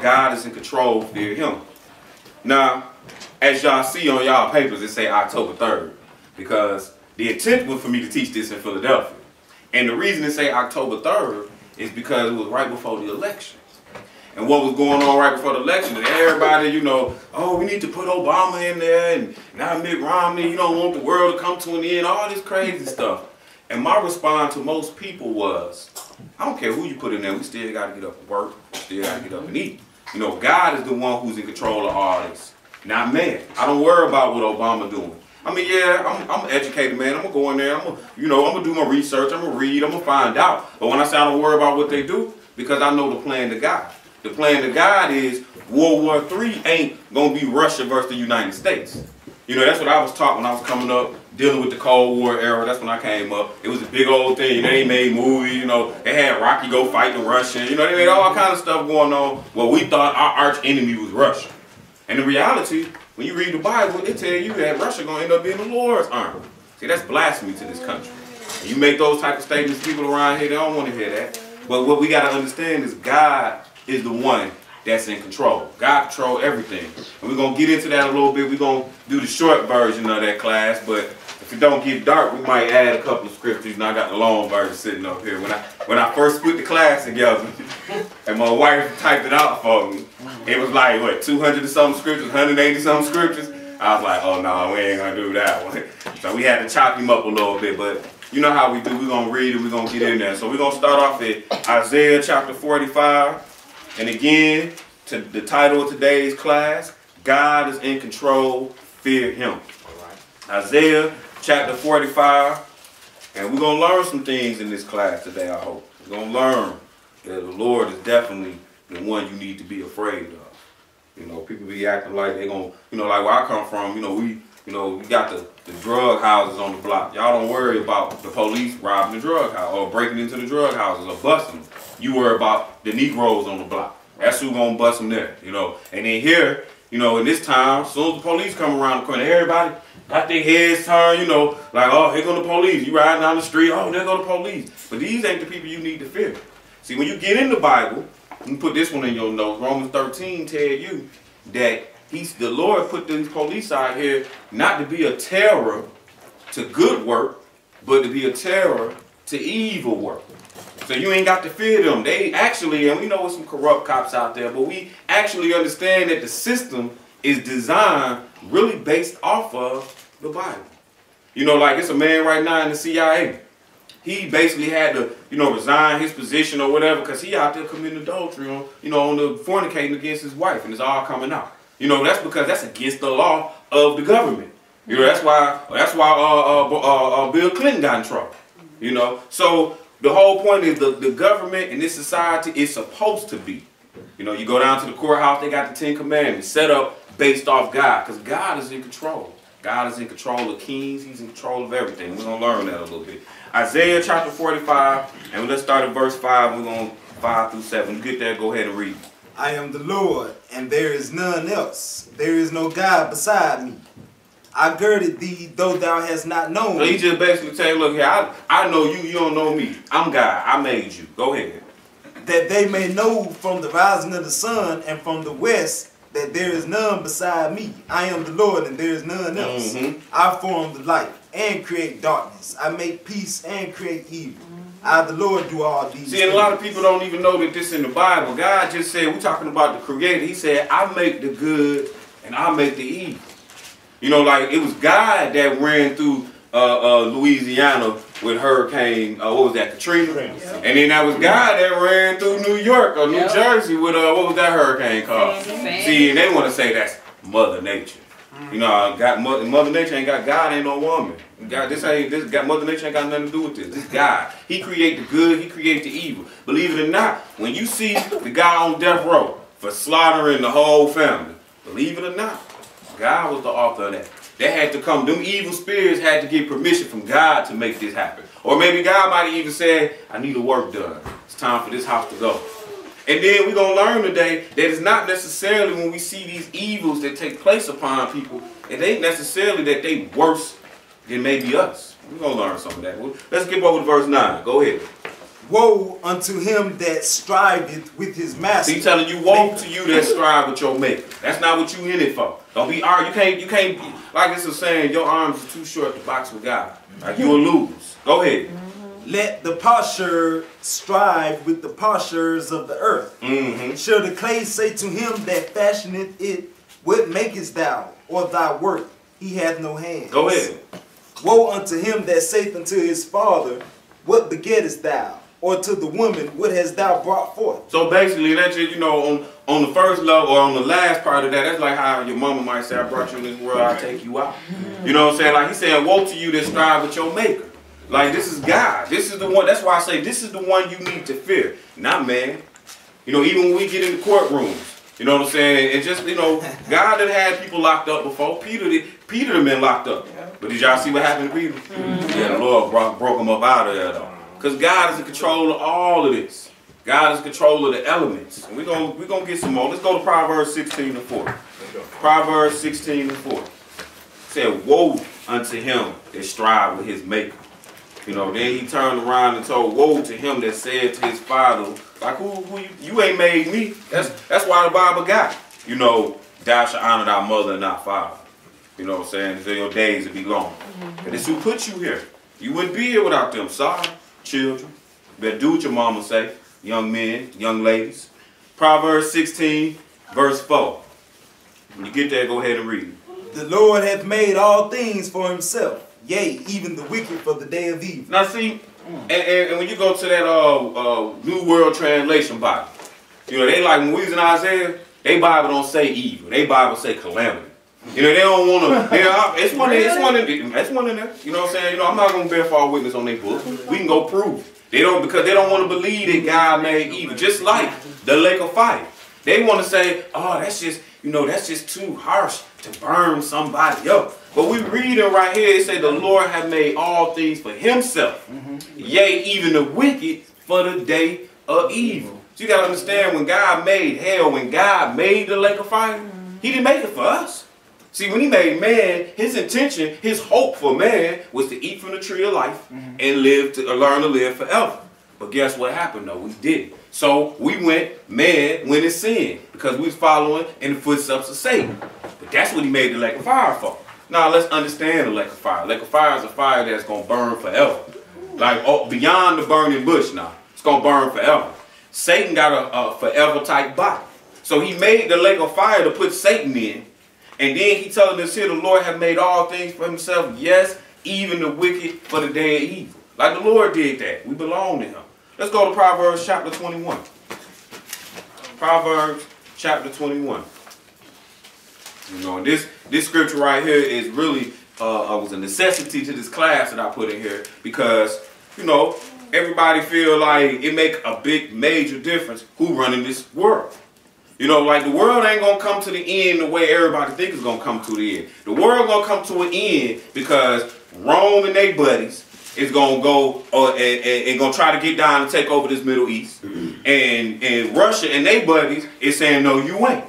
God is in control, fear him. Now, as y'all see on y'all papers, it say October 3rd, because the intent was for me to teach this in Philadelphia. And the reason it say October 3rd is because it was right before the election. And what was going on right before the election, and everybody, you know, oh, we need to put Obama in there, and now Mitt Romney, you don't want the world to come to an end, all this crazy stuff. And my response to most people was, I don't care who you put in there, we still got to get up and work, we still got to get up and eat. You know, God is the one who's in control of all this, not man. I don't worry about what Obama doing. I mean, yeah, I'm an educated man. I'm going to go in there, I'm going to do my research, I'm going to read, I'm going to find out. But when I say I don't worry about what they do, because I know the plan to God. The plan to God is World War III ain't going to be Russia versus the United States. You know, that's what I was taught when I was coming up, dealing with the Cold War era. That's when I came up. It was a big old thing. They made movies, you know. They had Rocky go fight the Russians. You know, they made all kind of stuff going on. Well, we thought our arch enemy was Russia. And in reality, when you read the Bible, it tells you that Russia going to end up being the Lord's army. See, that's blasphemy to this country. And you make those type of statements, people around here, they don't want to hear that. But what we got to understand is God is the one that's in control. God controls everything. And we're going to get into that a little bit. We're going to do the short version of that class, but if it don't get dark, we might add a couple of scriptures, and I got the long version sitting up here. When I first put the class together, and my wife typed it out for me, it was like, what, 200 and something scriptures, 180 something scriptures? I was like, oh no, we ain't going to do that one. So we had to chop him up a little bit, but you know how we do. We're going to read and we're going to get in there. So we're going to start off at Isaiah chapter 45. And again, to the title of today's class, God is in control, fear him. Isaiah chapter 45. And we're going to learn some things in this class today, I hope. We're going to learn that the Lord is definitely the one you need to be afraid of. You know, people be acting like they're going to, you know, like where I come from, we got the drug houses on the block. Y'all don't worry about the police robbing the drug house or breaking into the drug houses or busting them. You worry about the Negroes on the block. That's who's going to bust them there, you know. And then here, you know, in this town, as soon as the police come around the corner, everybody got their heads turned, you know, like, oh, here go the police. You riding down the street, oh, there go the police. But these ain't the people you need to fear. See, when you get in the Bible, you can put this one in your notes. Romans 13 tell you that the Lord put these police out here not to be a terror to good work, but to be a terror to evil work. So you ain't got to fear them. They actually, and we know there's some corrupt cops out there, but we actually understand that the system is designed really based off of the Bible. You know, like it's a man right now in the CIA. He basically had to, you know, resign his position or whatever because he out there committing adultery on, you know, on the fornicating against his wife, and it's all coming out. You know, that's because that's against the law of the government. You know, that's why Bill Clinton got in trouble. You know, so the whole point is the government in this society is supposed to be. You know, you go down to the courthouse, they got the 10 Commandments set up based off God, because God is in control. God is in control of kings. He's in control of everything. We're going to learn that a little bit. Isaiah chapter 45, and let's start at verse 5. We're going 5 through 7. When you get there, go ahead and read. I am the Lord, and there is none else. There is no God beside me. I girded thee, though thou hast not known. So he just basically saying, look here, I know you, you don't know me. I'm God. I made you. Go ahead. That they may know from the rising of the sun and from the west that there is none beside me. I am the Lord, and there is none else. I form the light and create darkness. I make peace and create evil. I, the Lord, do all these things. And a lot of people don't even know that this in the Bible. God just said, we're talking about the Creator. He said, I make the good and I make the evil. You know, like it was God that ran through Louisiana with Hurricane, what was that, Katrina? Yep. And then that was God that ran through New York or New Jersey with, what was that hurricane called? See, and they want to say that's Mother Nature. You know, Mother Nature ain't got God, ain't no woman. God, Mother Nature ain't got nothing to do with this. This God. He create the good, he create the evil. Believe it or not, when you see the guy on death row for slaughtering the whole family, believe it or not, God was the author of that. They had to come, them evil spirits had to get permission from God to make this happen. Or maybe God might have even said, I need the work done. It's time for this house to go. And then we're going to learn today that it's not necessarily when we see these evils that take place upon people, it ain't necessarily that they worse than maybe us. We're going to learn some of that. Let's get over to verse 9. Go ahead. Woe unto him that striveth with his master. So he's telling you, woe to you that strive with your maker. That's not what you in it for. Don't be you can't like this is saying your arms are too short to box with God. Like you'll lose. Go ahead. Let the potsherd strive with the potshers of the earth. Shall the clay say to him that fashioneth it, what makest thou, or thy work? He hath no hands. Go ahead. Woe unto him that saith unto his father, what begettest thou? Or to the woman, what hast thou brought forth? So basically, that's just, on the first level or on the last part of that, that's like how your mama might say, I brought you in this world, I'll take you out. You know what I'm saying? Like he's saying, woe to you that strive with your maker. Like this is God. This is the one. That's why I say this is the one you need to fear, not man. Even when we get in the courtrooms, you know what I'm saying? And just, God had had people locked up before. Peter had been locked up. But did y'all see what happened to Peter? Yeah, the Lord broke him up out of there though. Because God is in control of all of this. God is in control of the elements. And we're gonna get some more. Let's go to Proverbs 16 and 4. Proverbs 16 and 4. It said, woe unto him that strive with his maker. Then he turned around and told, woe to him that said to his father, like, who you ain't made me. That's why the Bible got it. Thou shalt honor thy mother and thy father. You know what I'm saying? So your days will be long. And it's who put you here. You wouldn't be here without them. Sorry, children. You better do what your mama say. Young men, young ladies. Proverbs 16, verse 4. When you get there, go ahead and read it. The Lord hath made all things for himself. Yea, even the wicked for the day of evil. Now see, and when you go to that New World Translation Bible, they like when we was in Isaiah, they Bible don't say evil. They Bible say calamity. They don't want to. It's one in there. You know what I'm saying? I'm not gonna bear false witness on their book. We can go prove it. They don't, because they don't want to believe that God made evil. Just like the lake of fire, they want to say, oh, that's just too harsh to burn somebody up. But we reading right here, it say the Lord hath made all things for himself. Yea, even the wicked for the day of evil. So you got to understand, when God made hell, when God made the lake of fire, he didn't make it for us. See, when he made man, his intention, his hope for man was to eat from the tree of life and learn to live forever. But guess what happened though? We didn't. So man went in sin because we was following in the footsteps of Satan. But that's what he made the lake of fire for. Now let's understand the lake of fire. Lake of fire is a fire that's going to burn forever. Like beyond the burning bush now. It's going to burn forever. Satan got a forever type body. So he made the lake of fire to put Satan in. And then he telling us here, the Lord hath made all things for himself. Yes, even the wicked for the day of evil. Like the Lord did that. We belong to him. Let's go to Proverbs chapter 21. Proverbs chapter 21. And this scripture right here is really was a necessity to this class that I put in here because, everybody feel like it make a big major difference who running this world. Like the world ain't going to come to the end the way everybody think it's going to come to the end. The world going to come to an end because Rome and their buddies is going to go and going to try to get down and take over this Middle East. And Russia and their buddies is saying, no, you ain't.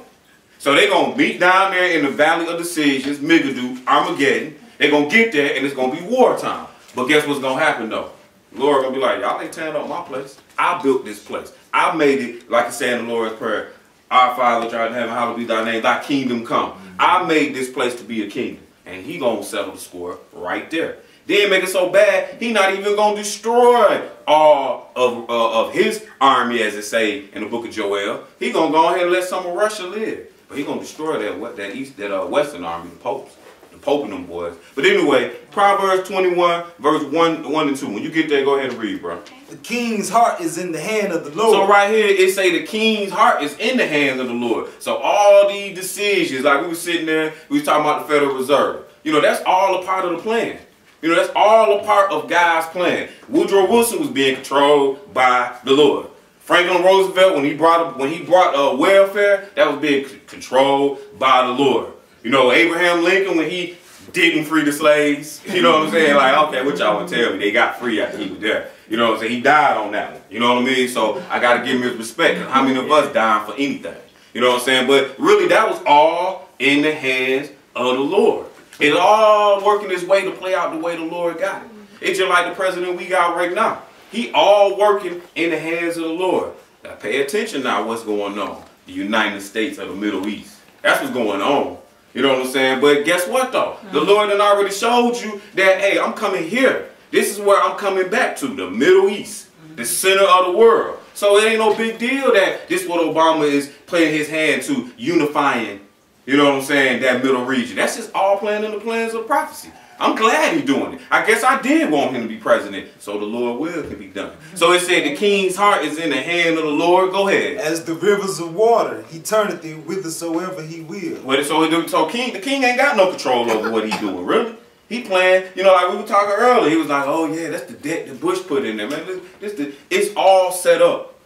So they're going to meet down there in the Valley of Decisions, Megiddo, Armageddon. They're going to get there and it's going to be wartime. But guess what's going to happen though? The Lord going to be like, y'all ain't tearing up my place. I built this place. I made it, like I said in the Lord's Prayer. Our Father which art in heaven, hallowed be thy name, thy kingdom come. I made this place to be a kingdom. And he gonna settle the score right there. Then make it so bad, he not even gonna destroy all of his army, as it say in the book of Joel. He gonna go ahead and let some of Russia live. But he gonna destroy that western army, the popes. The Pope and them boys. But anyway, Proverbs 21, verse 1 and 2. When you get there, go ahead and read, bro. The king's heart is in the hand of the Lord. So right here, it say the king's heart is in the hands of the Lord. So all these decisions, like we were sitting there, we was talking about the Federal Reserve. That's all a part of the plan. That's all a part of God's plan. Woodrow Wilson was being controlled by the Lord. Franklin Roosevelt, when he brought welfare, that was being controlled by the Lord. Abraham Lincoln, when he didn't free the slaves, you know what I'm saying? Like, okay, what y'all want to tell me? They got free after he was there. You know what I'm saying? He died on that one. You know what I mean? So I got to give him his respect. How many of us dying for anything? You know what I'm saying? But really, that was all in the hands of the Lord. It's all working its way to play out the way the Lord got it. It's just like the president we got right now. He all working in the hands of the Lord. Now pay attention now what's going on. The United States of the Middle East. That's what's going on. You know what I'm saying? But guess what though? The Lord done already showed you that, hey, I'm coming here. This is where I'm coming back to, the Middle East, the center of the world. So it ain't no big deal that this what Obama is playing his hand to, unifying, you know what I'm saying, that middle region. That's just all playing in the plans of prophecy. I'm glad he's doing it. I guess I did want him to be president, so the Lord will can be done. So it said the king's heart is in the hand of the Lord. Go ahead. As the rivers of water, he turneth it whithersoever he will. So the king ain't got no control over what he's doing, really. He playing, you know, like we were talking earlier. He was like, oh yeah, that's the debt that Bush put in there, man. It's all set up.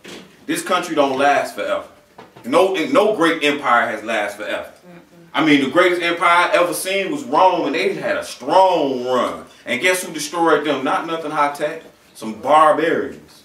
This country don't last forever. No great empire has lasted forever. I mean, the greatest empire I ever seen was Rome, and they had a strong run. And guess who destroyed them? Not nothing high tech. Some barbarians.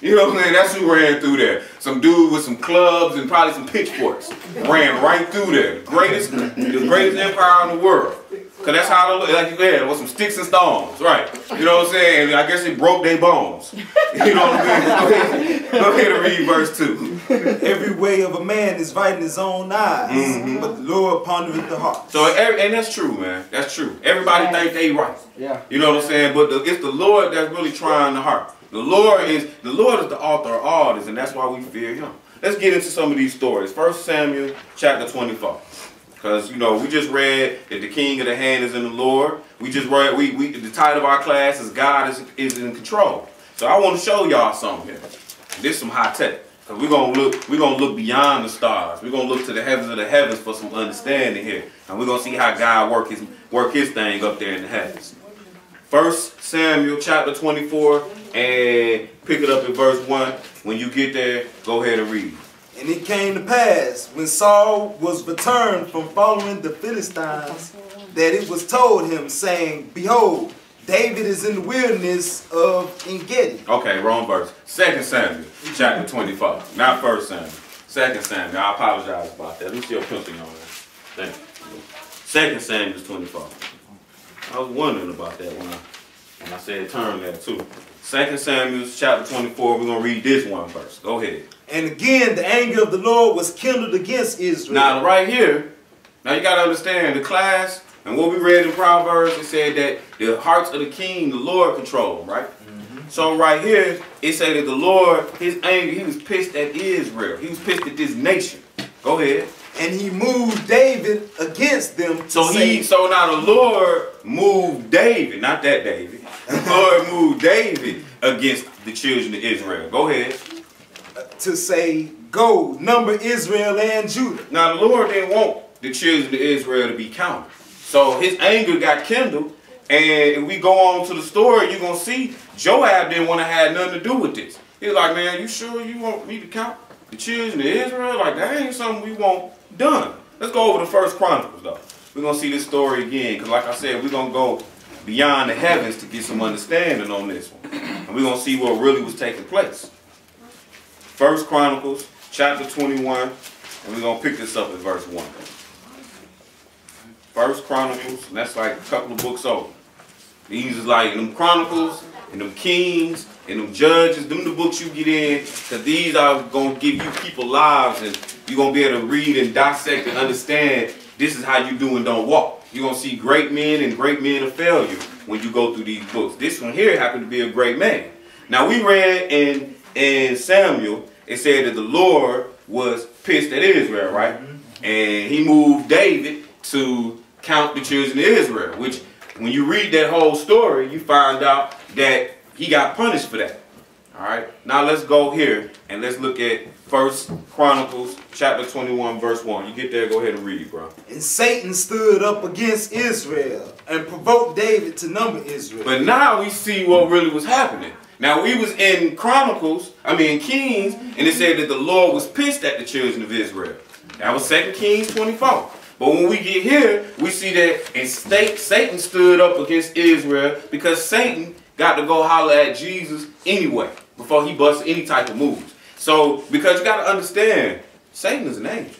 You know what I'm saying? That's who ran through there. Some dude with some clubs and probably some pitchforks ran right through there. The greatest empire in the world. Because that's how it looked. Like you said, with some sticks and stones. Right. You know what I'm saying? I guess it broke their bones. You know what I'm saying? Go ahead and read verse 2. Every way of a man is right in his own eyes, but the Lord pondereth the heart. So, and that's true, man. That's true. Everybody think they right. Yeah. You know what I'm saying? But it's the Lord that's really trying the heart. The Lord is the author of all this, and that's why we fear him. Let's get into some of these stories. 1 Samuel chapter 24. Because, you know, we just read that the king of the hand is in the Lord. We just read, the title of our class is God is in control. So I want to show y'all something here. This is some high tech. Because we're gonna look beyond the stars. We're gonna look to the heavens of the heavens for some understanding here. And we're gonna see how God work his thing up there in the heavens. 1 Samuel chapter 24, and pick it up at verse 1. When you get there, go ahead and read. And it came to pass, when Saul was returned from following the Philistines, that it was told him, saying, Behold, David is in the wilderness of En-Gedi. Okay, wrong verse. 2 Samuel chapter 24. Not 1 Samuel. 2 Samuel. I apologize about that. Let me see your pencil on there. Thank you. 2 Samuel 24. I was wondering about that when I said turn there too. 2 Samuel chapter 24. We're going to read this one verse. Go ahead. And again, the anger of the Lord was kindled against Israel. Now, right here, now you got to understand the class and what we read in Proverbs. It said that the hearts of the king, the Lord control them, right? So right here, it said that the Lord, his anger, he was pissed at Israel. He was pissed at this nation. Go ahead. And he moved David against them. So now the Lord moved David, not that David. The Lord moved David against the children of Israel. Go ahead. To say, go, number Israel and Judah. Now the Lord didn't want the children of Israel to be counted. So his anger got kindled. And if we go on to the story, you're going to see Joab didn't want to have nothing to do with this. He was like, man, you sure you want me to count the children of Israel? Like, that ain't something we want done. Let's go over the 1 Chronicles, though. We're going to see this story again. Because like I said, we're going to go beyond the heavens to get some understanding on this one. And we're going to see what really was taking place. 1 Chronicles chapter 21. And we're going to pick this up at verse 1. 1 Chronicles, and that's like a couple of books over. These is like them Chronicles and them Kings and them Judges. Them the books you get in, because these are going to give you people lives, and you're going to be able to read and dissect and understand this is how you do and don't walk. You're going to see great men and great men of failure when you go through these books. This one here happened to be a great man. Now we read in Samuel, it said that the Lord was pissed at Israel, right? And he moved David to count the children of Israel, which when you read that whole story, you find out that he got punished for that. All right. Now let's go here and let's look at 1 Chronicles chapter 21 verse 1. You get there, go ahead and read, bro. And Satan stood up against Israel and provoked David to number Israel. But now we see what really was happening. Now we was in Kings, and it said that the Lord was pissed at the children of Israel. That was 2 Kings 24. But when we get here, we see that Satan stood up against Israel because Satan got to go holler at Jesus anyway before he busts any type of moves. So, because you got to understand, Satan is an angel.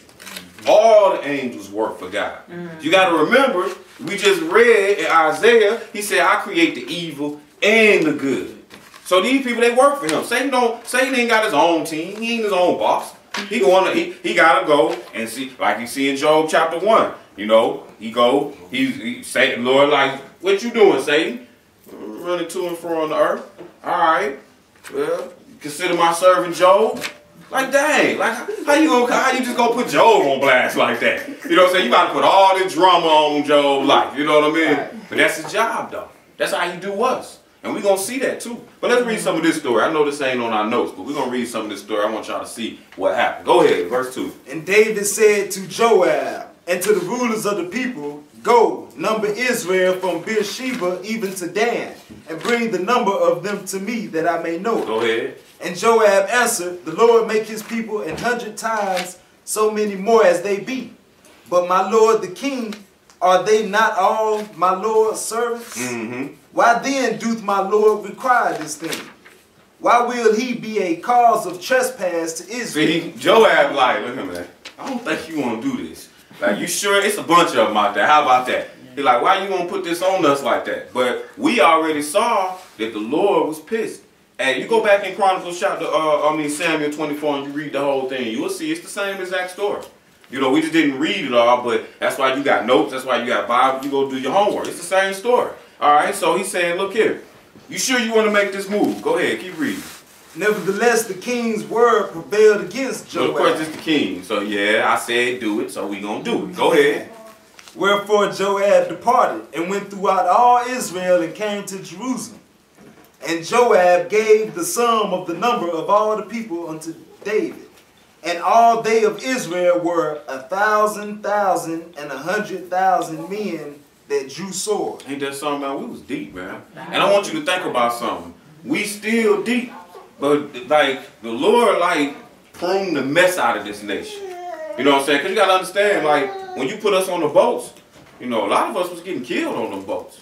All the angels work for God. You got to remember, we just read in Isaiah, he said, I create the evil and the good. So these people, they work for him. Satan ain't got his own team. He ain't his own boss. He gotta go and see, like you see in Job chapter 1. You know, he say, Lord, like, what you doing, Satan? Running to and fro on the earth. All right. Well, consider my servant Job. Like, dang, like, how you just gonna put Job on blast like that? You know what I'm saying? You gotta put all this drama on Job's life. You know what I mean? Right. But that's his job, though. That's how he do us. And we're gonna see that too. But let's read some of this story. I know this ain't on our notes, but we're gonna read some of this story. I want y'all to see what happened. Go ahead, verse 2. And David said to Joab and to the rulers of the people, go, number Israel from Beersheba even to Dan, and bring the number of them to me, that I may know it. Go ahead. And Joab answered, the Lord make his people 100 times so many more as they be. But my lord the king, are they not all my lord's servants? Mm-hmm. Why then doth my lord require this thing? Why will he be a cause of trespass to Israel? See, Joab like, look at me, I don't think you want to do this. Like, you sure? It's a bunch of them out there. How about that? He's like, why you gonna put this on us like that? But we already saw that the Lord was pissed. And you go back in Chronicles chapter, Samuel 24, and you read the whole thing, you will see it's the same exact story. You know, we just didn't read it all, but that's why you got notes, that's why you got Bible, you go do your homework. It's the same story. All right, so he's saying, look here, you sure you want to make this move? Go ahead, keep reading. Nevertheless, the king's word prevailed against Joab. So of course it's the king. So yeah, I said do it, so we gonna do it. Go ahead. Wherefore Joab departed and went throughout all Israel and came to Jerusalem. And Joab gave the sum of the number of all the people unto David. And all they of Israel were 1,000,000 and 100,000 men that drew sword. Ain't that something, man? We was deep, man. And I want you to think about something. We still deep. But, like, the Lord, like, pruned the mess out of this nation. You know what I'm saying? Because you got to understand, like, when you put us on the boats, you know, a lot of us was getting killed on them boats.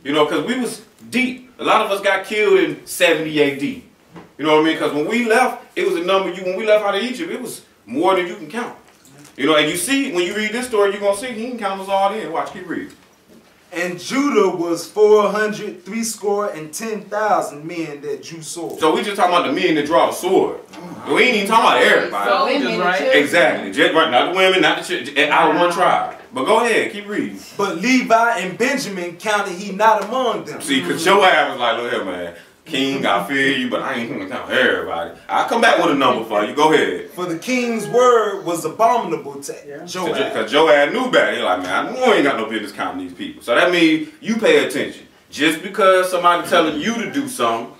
You know, because we was deep. A lot of us got killed in 70 AD. You know what I mean? Because when we left, it was a number, when we left out of Egypt, it was more than you can count. You know, and you see, when you read this story, you're going to see, he can count us all in. Watch, keep reading. And Judah was 410,000 men that drew sword. So we just talking about the men that draw the sword. We ain't even talking about everybody. So women, right? Exactly. Just, right, not the women, not the children, out of one tribe. But go ahead, keep reading. But Levi and Benjamin counted he not among them. See, because Joab was like, look here, man. King, I feel you, but I ain't going to count everybody. I'll come back with a number for you. Go ahead. For the king's word was abominable to Joab. Because Joab knew better. He's like, man, I know I ain't got no business counting these people. So that means you pay attention. Just because somebody telling you to do something,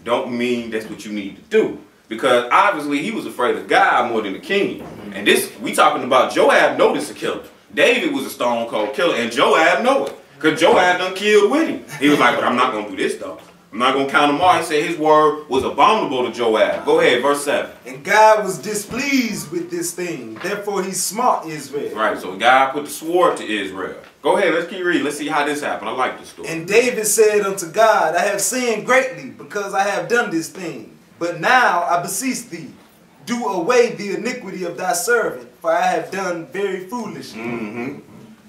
don't mean that's what you need to do. Because obviously he was afraid of God more than the king. And this, we talking about Joab know this a killer. David was a stone cold killer, and Joab know it. Because Joab done killed with him. He was like, but I'm not going to do this though. I'm not going to count them all. He said his word was abominable to Joab. Go ahead, verse 7. And God was displeased with this thing. Therefore he smote Israel. Right, so God put the sword to Israel. Go ahead, let's keep reading. Let's see how this happened. I like this story. And David said unto God, I have sinned greatly because I have done this thing. But now I beseech thee, do away the iniquity of thy servant, for I have done very foolishly. Mm-hmm.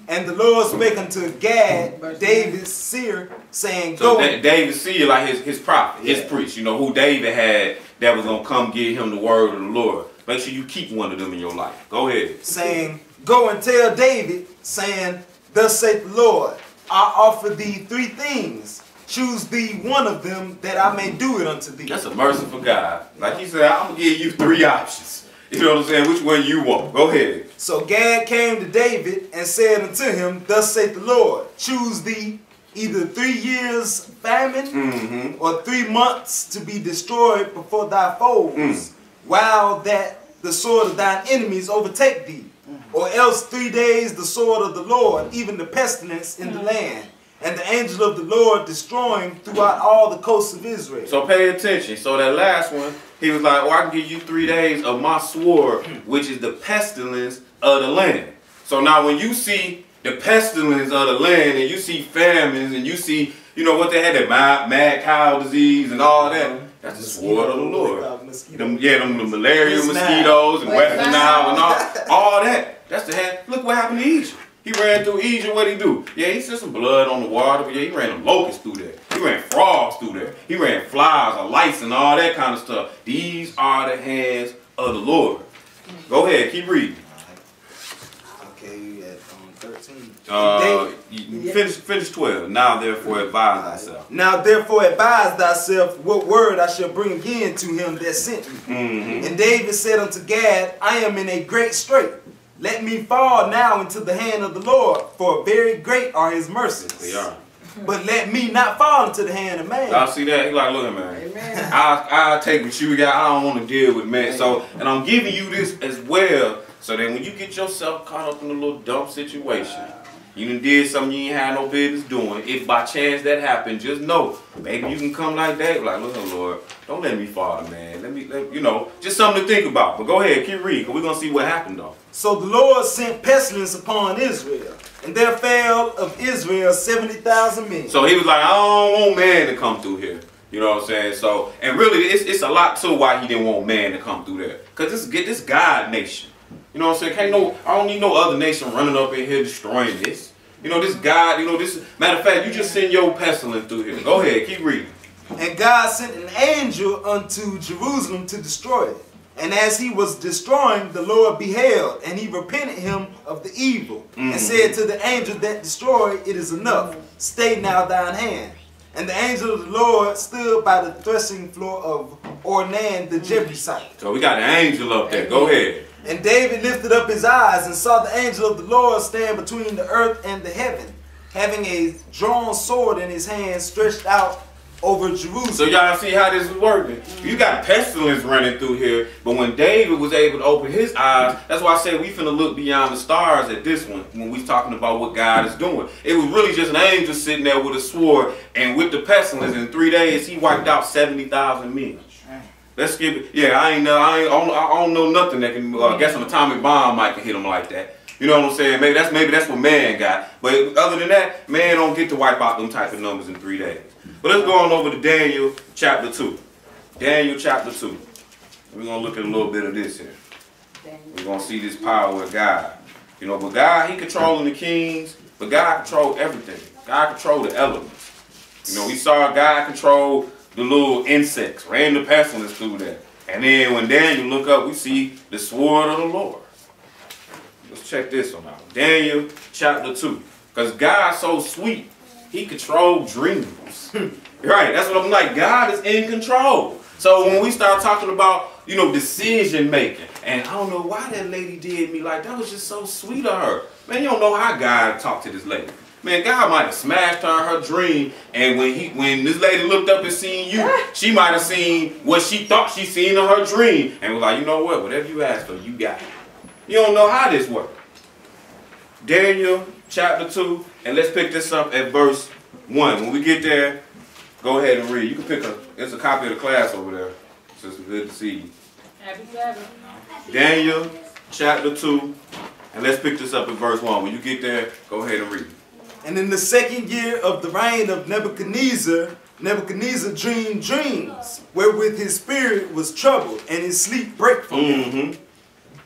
And the Lord spake unto Gad, David's seer, saying, so go. David's seer, like his prophet, his priest, you know, who David had that was going to come give him the word of the Lord. Make sure you keep one of them in your life. Go ahead. Saying, go and tell David, saying, thus saith the Lord, I offer thee 3 things. Choose thee one of them, that I may do it unto thee. That's a merciful God. Like he said, I'm going to give you 3 options. You know what I'm saying? Which one you want? Go ahead. So Gad came to David and said unto him, thus saith the Lord, choose thee either 3 years famine or 3 months to be destroyed before thy foes, while that the sword of thine enemies overtake thee, or else 3 days the sword of the Lord, even the pestilence in the land, and the angel of the Lord destroying throughout all the coasts of Israel. So pay attention. So that last one, he was like, oh, I can give you 3 days of my sword, which is the pestilence of the land. So now when you see the pestilence of the land, and you see famines, and you see, you know, what they had, that mad cow disease and all that, that's the sword of the Lord. Them malaria mosquitoes and West Nile and all that. That's the hand. Look what happened to Egypt. He ran through Egypt. What'd he do? Yeah, he sent some blood on the water, but yeah, he ran a locust through there. He ran frogs through there. He ran flies or lice and all that kind of stuff. These are the hands of the Lord. Go ahead, keep reading. Okay, at 13. Finish 12. Now therefore advise thyself. Now therefore advise thyself what word I shall bring again to him that sent me. And David said unto Gad, I am in a great strait. Let me fall now into the hand of the Lord, for very great are his mercies. They are. But let me not fall into the hand of man. Y'all see that? He like, look, man. I'll take what you got. I don't want to deal with man. So, and I'm giving you this as well, so that when you get yourself caught up in a little dumb situation, you done did something you ain't had no business doing. If by chance that happened, just know, baby, you can come like that. Like, look, Lord, don't let me fall, man. Let you know, just something to think about. But go ahead, keep reading, because we're going to see what happened, though. So the Lord sent pestilence upon Israel, and there fell of Israel 70,000 men. So he was like, I don't want man to come through here. You know what I'm saying? So, and really, it's a lot to why he didn't want man to come through there. Because this God nation. You know what I'm saying? I don't need no other nation running up in here destroying this. You know, this God, you know, this, matter of fact, you just send your pestilence through here. Go ahead, keep reading. And God sent an angel unto Jerusalem to destroy it. And as he was destroying, the Lord beheld, and he repented him of the evil, and said to the angel that destroyed, it is enough. Stay now thine hand. And the angel of the Lord stood by the threshing floor of Ornan the Jebusite. So we got the angel up there. Go ahead. And David lifted up his eyes and saw the angel of the Lord stand between the earth and the heaven, having a drawn sword in his hand stretched out over Jerusalem. So y'all see how this is working. You got pestilence running through here, but when David was able to open his eyes, that's why I said we finna look beyond the stars at this one when we talking about what God is doing. It was really just an angel sitting there with a sword, and with the pestilence in 3 days he wiped out 70,000 men. Let's skip it. Yeah, I don't know nothing that can. I guess an atomic bomb might can hit them like that. You know what I'm saying? Maybe that's what man got. But other than that, man don't get to wipe out them type of numbers in 3 days. But let's go on over to Daniel chapter 2. Daniel chapter 2. We're gonna look at a little bit of this here. We're gonna see this power of God. You know, but God, he controlling the kings, but God control everything. God control the elements. You know, we saw God control the little insects, ran the pestilence through there. And then when Daniel look up, we see the sword of the Lord. Let's check this one out. Daniel chapter 2. Because God's so sweet, he controls dreams. Right, that's what I'm like. God is in control. So when we start talking about, you know, decision making, and I don't know why that lady did me like that, was just so sweet of her. Man, you don't know how God talked to this lady. Man, God might have smashed her dream, and when this lady looked up and seen you, she might have seen what she thought she seen in her dream, and was like, you know what, whatever you ask for, you got it. You don't know how this works. Daniel chapter 2, and let's pick this up at verse 1. When we get there, go ahead and read. You can pick it's a copy of the class over there. So it's good to see you. Happy Sabbath. Daniel chapter 2, and let's pick this up at verse 1. When you get there, go ahead and read. And in the 2nd year of the reign of Nebuchadnezzar, Nebuchadnezzar dreamed dreams, wherewith his spirit was troubled, and his sleep brake from him.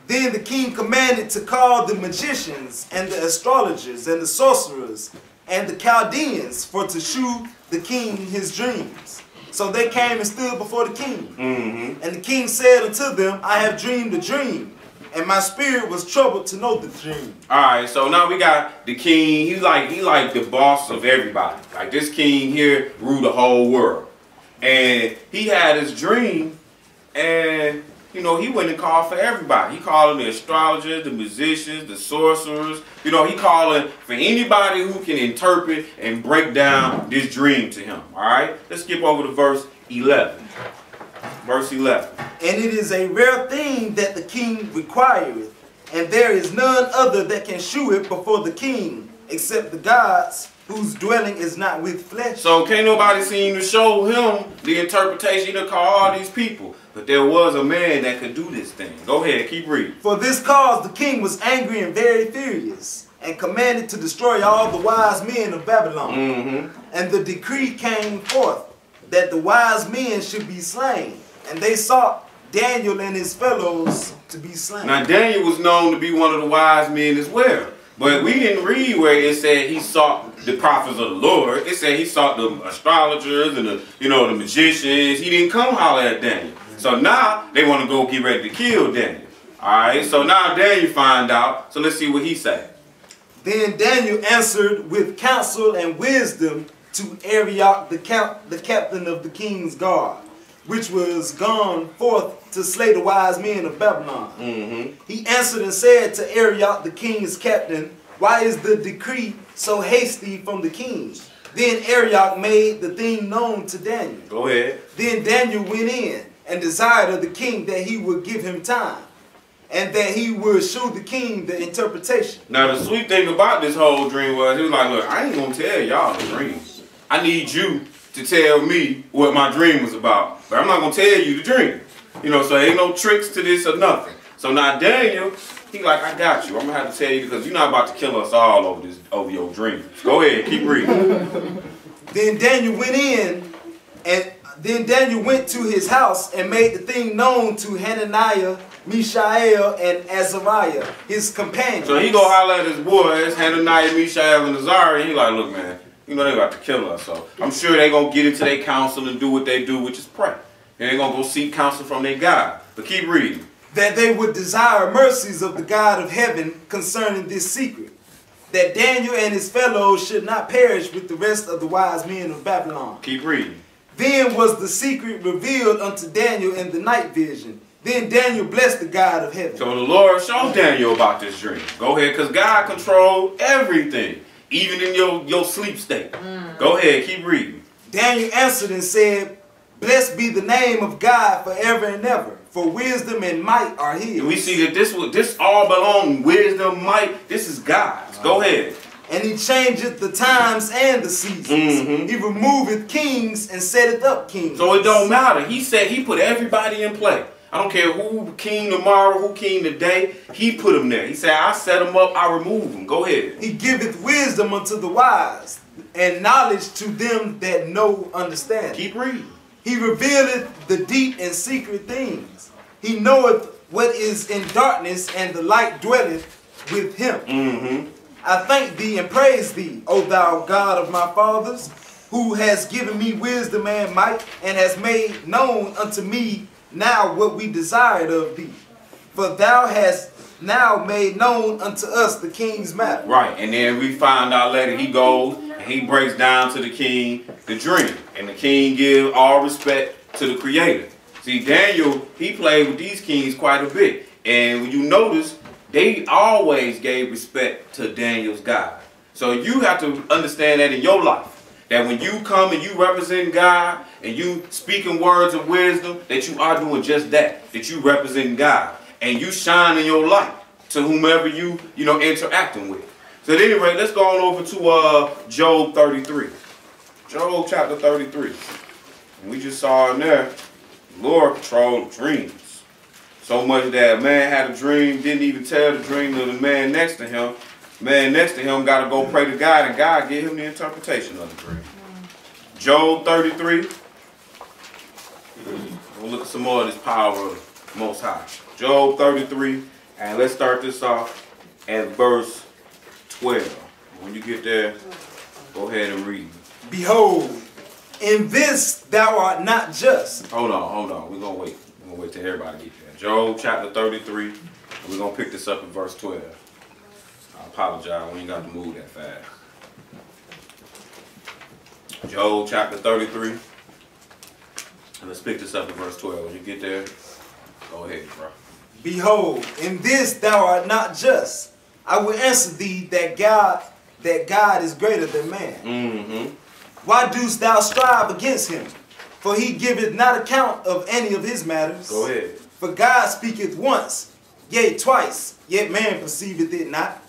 Then the king commanded to call the magicians, and the astrologers, and the sorcerers, and the Chaldeans, for to shew the king his dreams. So they came and stood before the king. And the king said unto them, I have dreamed a dream, and my spirit was troubled to know the dream. Alright, so now we got the king. He like the boss of everybody. Like this king here ruled the whole world. And he had his dream, and you know, he went and called for everybody. He called the astrologers, the musicians, the sorcerers. You know, he calling for anybody who can interpret and break down this dream to him. Alright, let's skip over to verse 11. Verse 11. And it is a rare thing that the king requireth, and there is none other that can shew it before the king, except the gods, whose dwelling is not with flesh. So can't nobody seem to show him the interpretation to call all these people. But there was a man that could do this thing. Go ahead, keep reading. For this cause the king was angry and very furious, and commanded to destroy all the wise men of Babylon. And the decree came forth that the wise men should be slain. And they sought Daniel and his fellows to be slain. Now Daniel was known to be one of the wise men as well. But we didn't read where it said he sought the prophets of the Lord. It said he sought the astrologers and the, the magicians. He didn't come holler at Daniel. So now they want to go get ready to kill Daniel. Alright, so now Daniel find out. So let's see what he said. Then Daniel answered with counsel and wisdom to Arioch, the captain of the king's guard, which was gone forth to slay the wise men of Babylon. He answered and said to Arioch, the king's captain, why is the decree so hasty from the king? Then Arioch made the thing known to Daniel. Go ahead. Then Daniel went in and desired of the king that he would give him time, and that he would show the king the interpretation. Now the sweet thing about this whole dream was, he was like, look, I ain't gonna tell y'all the dream. I need you to tell me what my dream was about. But I'm not going to tell you the dream. So ain't no tricks to this or nothing. So now Daniel, he like, I got you. I'm going to have to tell you because you're not about to kill us all over your dream. Go ahead, keep reading. Then Daniel went in, and then Daniel went to his house and made the thing known to Hananiah, Mishael, and Azariah, his companions. So he go holler at his boys, Hananiah, Mishael, and Azariah, and he like, look, man, they about to kill us. So I'm sure they going to get into their counsel and do what they do, which is pray. And they're going to go seek counsel from their God. But keep reading. That they would desire mercies of the God of heaven concerning this secret, that Daniel and his fellows should not perish with the rest of the wise men of Babylon. Keep reading. Then was the secret revealed unto Daniel in the night vision. Then Daniel blessed the God of heaven. So the Lord showed Daniel about this dream. Go ahead, because God controlled everything. Even in your sleep state. Go ahead, keep reading. Daniel answered and said, blessed be the name of God forever and ever, for wisdom and might are his. And we see that this all belongs, wisdom, might, this is God's. Go ahead. And he changeth the times and the seasons. He removeth kings and setteth up kings. So it don't matter. He said he put everybody in play. I don't care who king tomorrow, who king today. He put them there. He said, I set them up, I remove them. Go ahead. He giveth wisdom unto the wise, and knowledge to them that know understanding. Keep reading. He revealeth the deep and secret things. He knoweth what is in darkness, and the light dwelleth with him. I thank thee and praise thee, O thou God of my fathers, who has given me wisdom and might, and has made known unto me now what we desired of thee. For thou hast now made known unto us the king's matter. Right, and then we find out later he goes and he breaks down to the king the dream. And the king gives all respect to the creator. See, Daniel, he played with these kings quite a bit. And when you notice, they always gave respect to Daniel's God. So you have to understand that in your life. That when you come and you represent God and you speaking words of wisdom, that you are doing just that. That you represent God. And you shine in your light to whomever you interacting with. So at any rate, let's go on over to Job 33. Job chapter 33. And we just saw in there, the Lord controlled dreams. So much that a man had a dream, didn't even tell the dream to the man next to him. Man next to him got to go pray to God, and God gave him the interpretation of the dream. Job 33. We'll look at some more of this power of the Most High. Job 33, and let's start this off at verse 12. When you get there, go ahead and read. Behold, in this thou art not just. Hold on. We're going to wait. We're going to wait till everybody get there. Job chapter 33, and we're going to pick this up at verse 12. I apologize, we ain't got to move that fast. Job chapter 33, and let's pick this up at verse 12. When you get there, go ahead, bro. Behold, in this thou art not just. I will answer thee that God is greater than man. Why dost thou strive against him? For he giveth not account of any of his matters. Go ahead. For God speaketh once, yea twice, yet man perceiveth it not.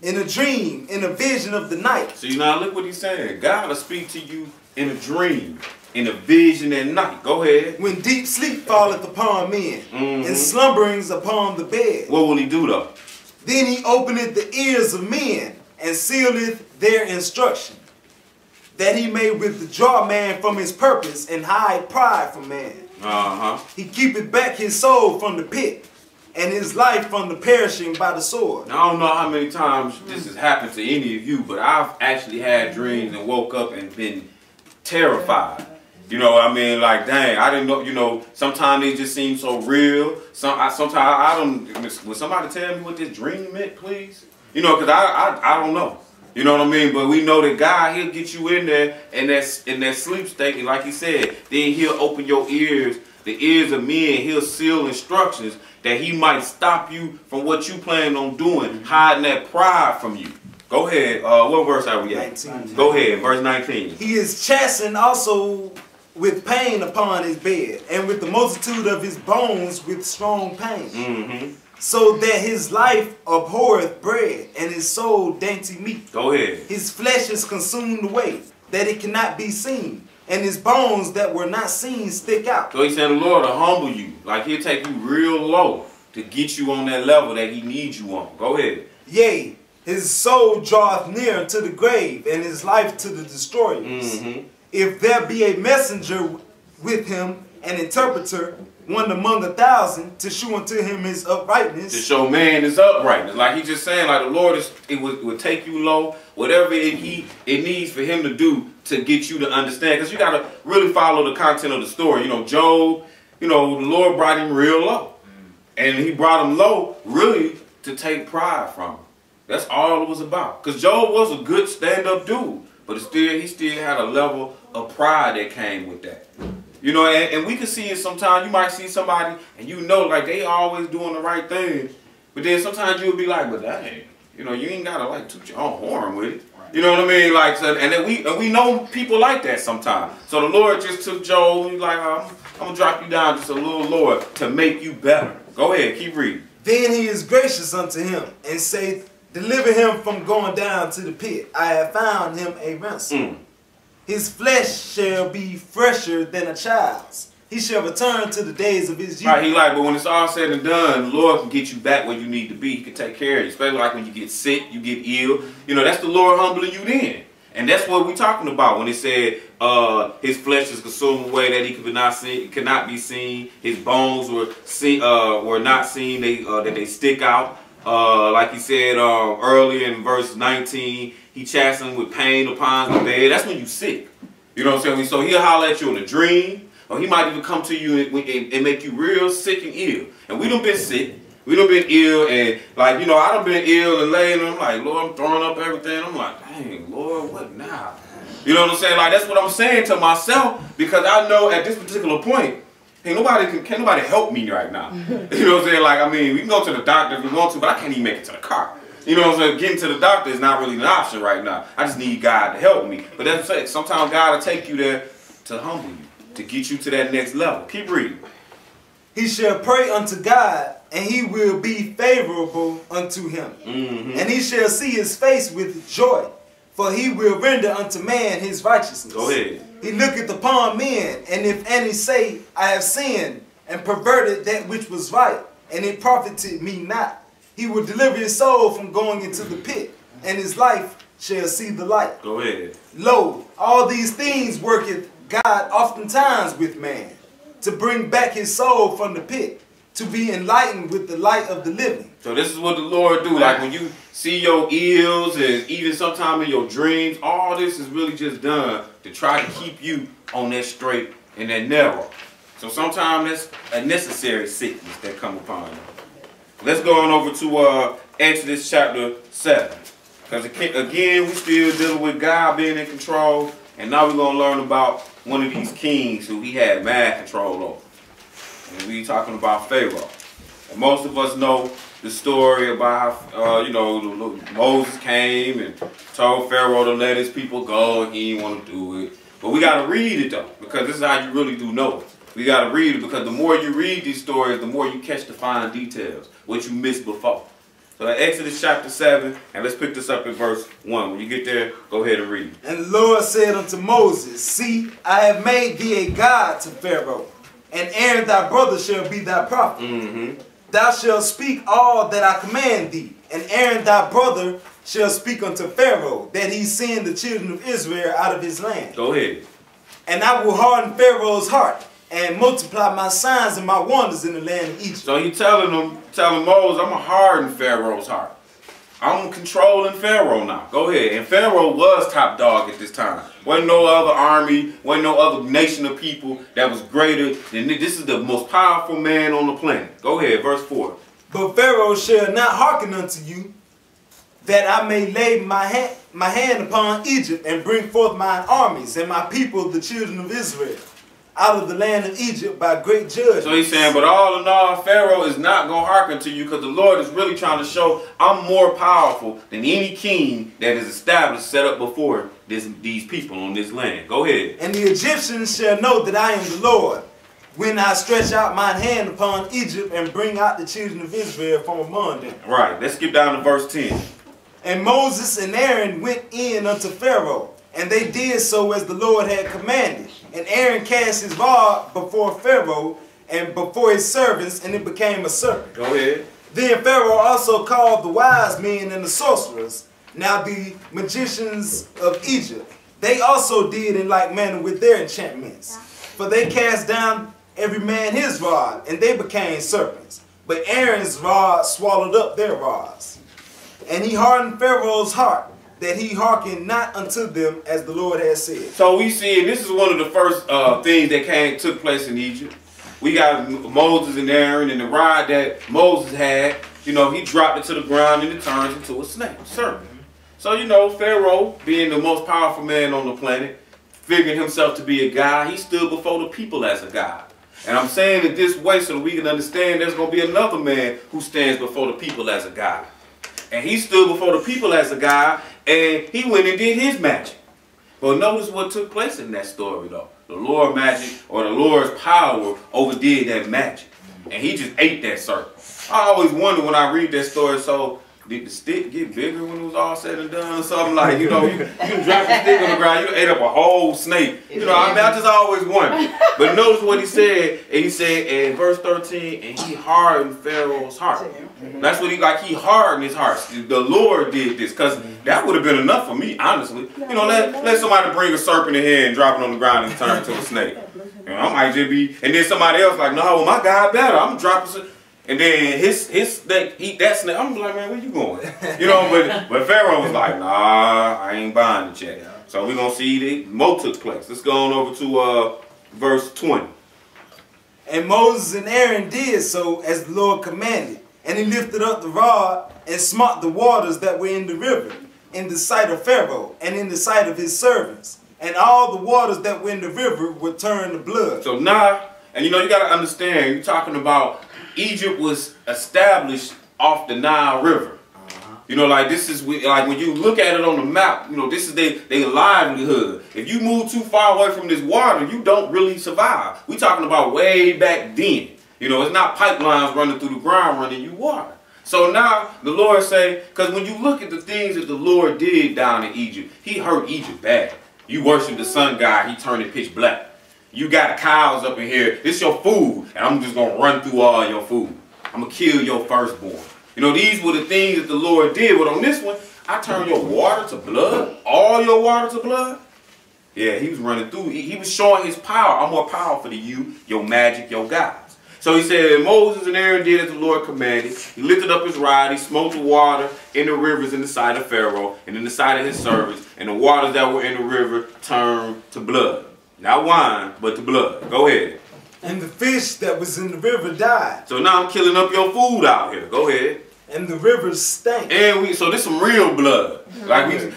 In a dream, in a vision of the night. See, now look what he's saying. God will speak to you in a dream, in a vision at night. Go ahead. When deep sleep falleth upon men, and slumberings upon the bed. What will he do though? Then he openeth the ears of men, and sealeth their instruction, that he may withdraw man from his purpose, and hide pride from man. He keepeth back his soul from the pit, and his life from the perishing by the sword. I don't know how many times this has happened to any of you, but I've actually had dreams and woke up and been terrified. You know what I mean? Like, dang, I didn't know, you know, sometimes they just seem so real. Sometimes I don't, would somebody tell me what this dream meant, please? You know, because I don't know. You know what I mean? But we know that God, he'll get you in there in that sleep state. And like he said, then he'll open your ears, the ears of men. He'll seal instructions that he might stop you from what you plan on doing, hiding that pride from you. Go ahead. What verse are we at? 19. Go ahead. Verse 19. He is chastened also with pain upon his bed, and with the multitude of his bones with strong pain. Mm-hmm. So that his life abhorreth bread, and his soul dainty meat. Go ahead. His flesh is consumed away, that it cannot be seen, and his bones that were not seen stick out. So he said the Lord will humble you. Like he'll take you real low to get you on that level that he needs you on. Go ahead. Yea, his soul draweth near to the grave, and his life to the destroyers. Mm-hmm. If there be a messenger with him, an interpreter, one among 1,000, to shew unto him his uprightness. To show man his uprightness. Like he's just saying, like the Lord would take you low, whatever it needs for him to do to get you to understand. Because you got to really follow the content of the story. You know, Job, you know, the Lord brought him real low. And he brought him low really to take pride from him. That's all it was about. Because Job was a good stand-up dude. But he still had a level of pride that came with that. You know, and we can see it sometimes. You might see somebody and you know, like, they always doing the right thing. But then sometimes you'll be like, but dang, you know, you ain't got to, like, toot your own horn with it. You know what I mean? Like, so, and then we know people like that sometimes. So the Lord just took Job, he's like, I'm going to drop you down just a little lower to make you better. Go ahead, keep reading. Then he is gracious unto him, and saith, deliver him from going down to the pit. I have found him a ransom. His flesh shall be fresher than a child's. He shall return to the days of his youth. Right, he like, but when it's all said and done, the Lord can get you back where you need to be. He can take care of you, especially like when you get sick, you get ill. You know, that's the Lord humbling you then. And that's what we're talking about when it said his flesh is consumed away, that he cannot be seen. His bones were not seen, that they stick out. Like he said earlier in verse 19, he chastened with pain upon the bed. That's when you sick. You know what I'm saying? So he'll holler at you in a dream, or he might even come to you and make you real sick and ill. And we done been sick. We done been ill, and like, you know, I done been ill and laying, and I'm like, Lord, I'm throwing up everything. I'm like, dang, Lord, what now? You know what I'm saying? Like, that's what I'm saying to myself, because I know at this particular point, can't nobody help me right now. You know what I'm saying? Like, I mean, we can go to the doctor if we want to, but I can't even make it to the car. You know what I'm saying? Getting to the doctor is not really an option right now. I just need God to help me. But that's what I'm saying. Sometimes God will take you there to humble you, to get you to that next level. Keep reading. He shall pray unto God, and he will be favorable unto him. And he shall see his face with joy, for he will render unto man his righteousness. Go ahead. He looketh upon men, and if any say, I have sinned, and perverted that which was right, and it profited me not, he will deliver his soul from going into the pit, and his life shall see the light. Go ahead. Lo, all these things worketh God oftentimes with man, to bring back his soul from the pit, to be enlightened with the light of the living. So this is what the Lord do. Like when you see your ills and even sometime in your dreams, all this is really just done to try to keep you on that straight and that narrow. So sometimes that's a necessary sickness that come upon you. Let's go on over to Exodus chapter 7. Because again, we still dealing with God being in control. And now we're going to learn about one of these kings who he had mad control over. And we talking about Pharaoh. And most of us know the story about how, you know, Moses came and told Pharaoh to let his people go, and he didn't want to do it. But we got to read it, though, because this is how you really do know it. We got to read it, because the more you read these stories, the more you catch the fine details, what you missed before. So Exodus chapter 7, and let's pick this up in verse 1. When you get there, go ahead and read. And the Lord said unto Moses, see, I have made thee a god to Pharaoh, and Aaron thy brother shall be thy prophet. Thou shalt speak all that I command thee, and Aaron thy brother shall speak unto Pharaoh, that he send the children of Israel out of his land. Go ahead. And I will harden Pharaoh's heart, and multiply my signs and my wonders in the land of Egypt. So he telling Moses, I'm going to harden Pharaoh's heart. I'm controlling Pharaoh now. Go ahead. And Pharaoh was top dog at this time. Wasn't no other army, wasn't no other nation of people that was greater than this. This is the most powerful man on the planet. Go ahead, verse 4. But Pharaoh shall not hearken unto you, that I may lay my hand upon Egypt and bring forth mine armies and my people, the children of Israel, out of the land of Egypt by great judgment. So he's saying, but all in all, Pharaoh is not going to hearken to you because the Lord is really trying to show I'm more powerful than any king that is established, set up before these people on this land. Go ahead. And the Egyptians shall know that I am the Lord, when I stretch out mine hand upon Egypt and bring out the children of Israel from among them. Right. Let's skip down to verse 10. And Moses and Aaron went in unto Pharaoh, and they did so as the Lord had commanded. And Aaron cast his rod before Pharaoh and before his servants, and it became a serpent. Go ahead. Then Pharaoh also called the wise men and the sorcerers, now the magicians of Egypt. They also did in like manner with their enchantments. For they cast down every man his rod, and they became serpents. But Aaron's rod swallowed up their rods. And he hardened Pharaoh's heart, that he hearkened not unto them as the Lord had said. So we see, and this is one of the first things that took place in Egypt. We got Moses and Aaron, and the rod that Moses had, you know, he dropped it to the ground and it turns into a snake, serpent. So, you know, Pharaoh, being the most powerful man on the planet, figured himself to be a god. He stood before the people as a god. And I'm saying it this way so that we can understand there's going to be another man who stands before the people as a god. And he stood before the people as a god, and he went and did his magic. But notice what took place in that story, though. The Lord's magic, or the Lord's power, overdid that magic. And he just ate that serpent. I always wonder when I read that story, so did the stick get bigger when it was all said and done or something? Like, you know, you drop the stick on the ground, you ate up a whole snake. You know, I mean, I just always wonder. But notice what he said. And he said in verse 13, and he hardened Pharaoh's heart. That's what he hardened his heart. The Lord did this, because that would have been enough for me, honestly. You know, let somebody bring a serpent in here and drop it on the ground and turn it to a snake. You know, I might just be, and then somebody else like, no, well, my God better. I'm dropping. And then his snake eat that snake. I'm like, man, where you going? You know, but Pharaoh was like, nah, I ain't buying the check. So we're going to see more took place. Let's go on over to verse 20. And Moses and Aaron did so as the Lord commanded. And he lifted up the rod and smote the waters that were in the river, in the sight of Pharaoh and in the sight of his servants. And all the waters that were in the river were turned to blood. So now, and you know, you got to understand, you're talking about Egypt was established off the Nile River. You know, like this is, like when you look at it on the map, you know, this is their livelihood. If you move too far away from this water, you don't really survive. We're talking about way back then. You know, it's not pipelines running through the ground running you water. So now the Lord say, because when you look at the things that the Lord did down in Egypt, he hurt Egypt bad. You worship the sun god, he turned it pitch black. You got cows up in here, this your food, and I'm just going to run through all your food. I'm going to kill your firstborn. You know, these were the things that the Lord did. But on this one, I turned your water to blood, all your water to blood. Yeah, he was running through. He was showing his power. I'm more powerful than you, your magic, your gods. So he said, and Moses and Aaron did as the Lord commanded. He lifted up his rod. He smote the water in the rivers in the sight of Pharaoh and in the sight of his servants. And the waters that were in the river turned to blood. Not wine, but to blood. Go ahead. And the fish that was in the river died. So now I'm killing up your food out here. Go ahead. And the rivers stank. And so this some real blood. Like you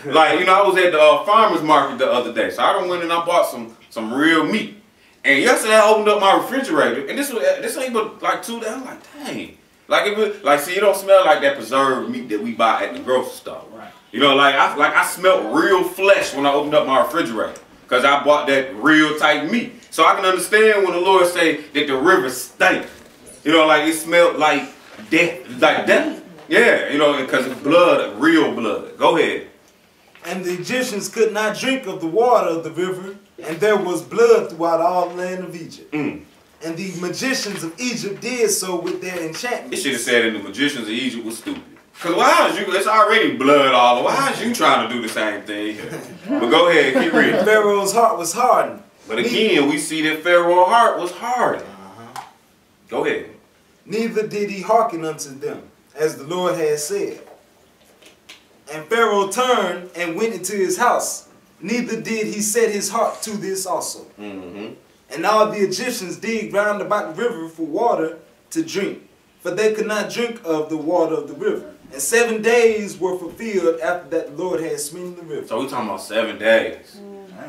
know, I was at the farmer's market the other day. So I done went and I bought some real meat. And yesterday I opened up my refrigerator, and this ain't but like 2 days. I'm like, dang. Like see, it don't smell like that preserved meat that we buy at the grocery store. Right. You know, I smelled real flesh when I opened up my refrigerator. Because I bought that real tight meat. So I can understand when the Lord say that the river stank. You know, like it smelled like death. Like death. Yeah, you know, because it's blood, real blood. Go ahead. And the Egyptians could not drink of the water of the river, and there was blood throughout all the land of Egypt. And the magicians of Egypt did so with their enchantments. It should have said that the magicians of Egypt was stupid. Because why is it's already blood all over. Why is you trying to do the same thing? But go ahead, keep reading. Pharaoh's heart was hardened, But again, we see that Pharaoh's heart was hardened. Go ahead. Neither did he hearken unto them, as the Lord had said. And Pharaoh turned and went into his house. Neither did he set his heart to this also. And all the Egyptians digged round about the river for water to drink, for they could not drink of the water of the river. And 7 days were fulfilled after that the Lord had smitten the river. So we're talking about 7 days.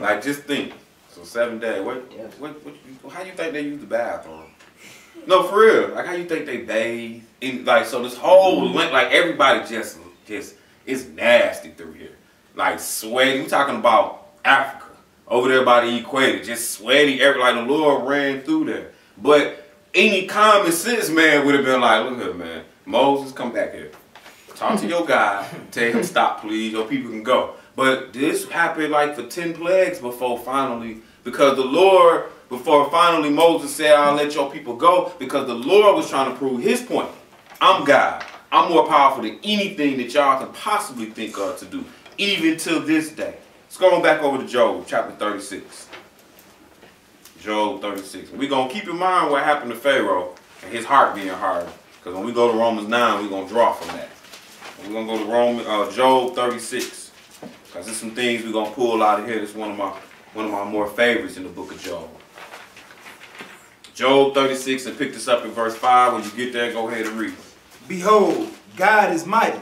Like, just think. So 7 days. How you think they use the bathroom? No, for real. Like, how you think they bathe? Like, so this whole length, like, everybody just it's nasty through here. Like, sweaty. We're talking about Africa. Over there by the equator. Just sweaty. Like, the Lord ran through there. But any common sense man would have been like, look here, man. Moses, come back here. Talk to your guy. Tell him stop, please. Your people can go. But this happened like for 10 plagues before finally, because the Lord, before finally Moses said, I'll let your people go, because the Lord was trying to prove his point. I'm God. I'm more powerful than anything that y'all can possibly think of to do, even till this day. Let's go on back over to Job, chapter 36. Job 36. We're going to keep in mind what happened to Pharaoh and his heart being hard. Because when we go to Romans 9, we're going to draw from that. We're going to go to Job 36. Because there's some things we're going to pull out of here. This is one of my more favorites in the book of Job. Job 36, and pick this up in verse 5. When you get there, go ahead and read. Behold, God is mighty,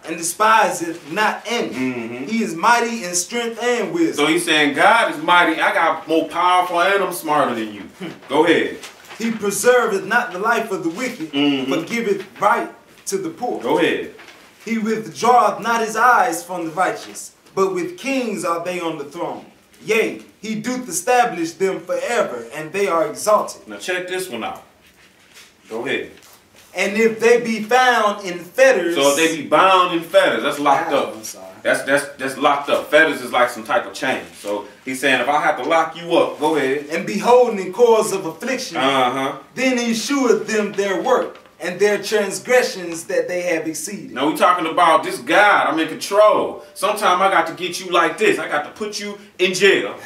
and despiseth not envy. He is mighty in strength and wisdom. So he's saying, God is mighty. I got more powerful and I'm smarter than you. Go ahead. He preserveth not the life of the wicked, but giveth right to the poor. Go ahead. He withdraweth not his eyes from the righteous, but with kings are they on the throne. Yea, he doth establish them forever, and they are exalted. Now check this one out. Go ahead. And if they be found in fetters... So if they be bound in fetters, that's locked up. I'm sorry. That's locked up. Fetters is like some type of chain. So he's saying, if I have to lock you up, go ahead. And beholding in cause of affliction, then he sheweth them their work, and their transgressions that they have exceeded. Now we're talking about this God. I'm in control. Sometimes I got to get you like this. I got to put you in jail.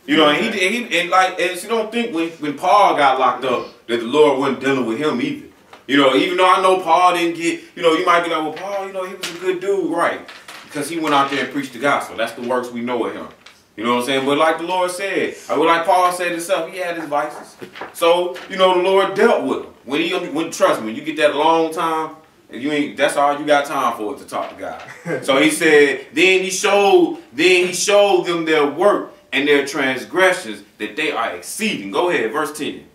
You know, and so you don't think when Paul got locked up that the Lord wasn't dealing with him either. You know, even though I know Paul didn't get, you know, you might be like, well, Paul, you know, he was a good dude, right? Because he went out there and preached the gospel. That's the works we know of him. You know what I'm saying? But like the Lord said, like Paul said himself, he had his vices. So, you know, the Lord dealt with him. Trust me, when you get that long time, that's all you got time for to talk to God. So he said, then he showed them their work and their transgressions that they are exceeding. Go ahead, verse 10.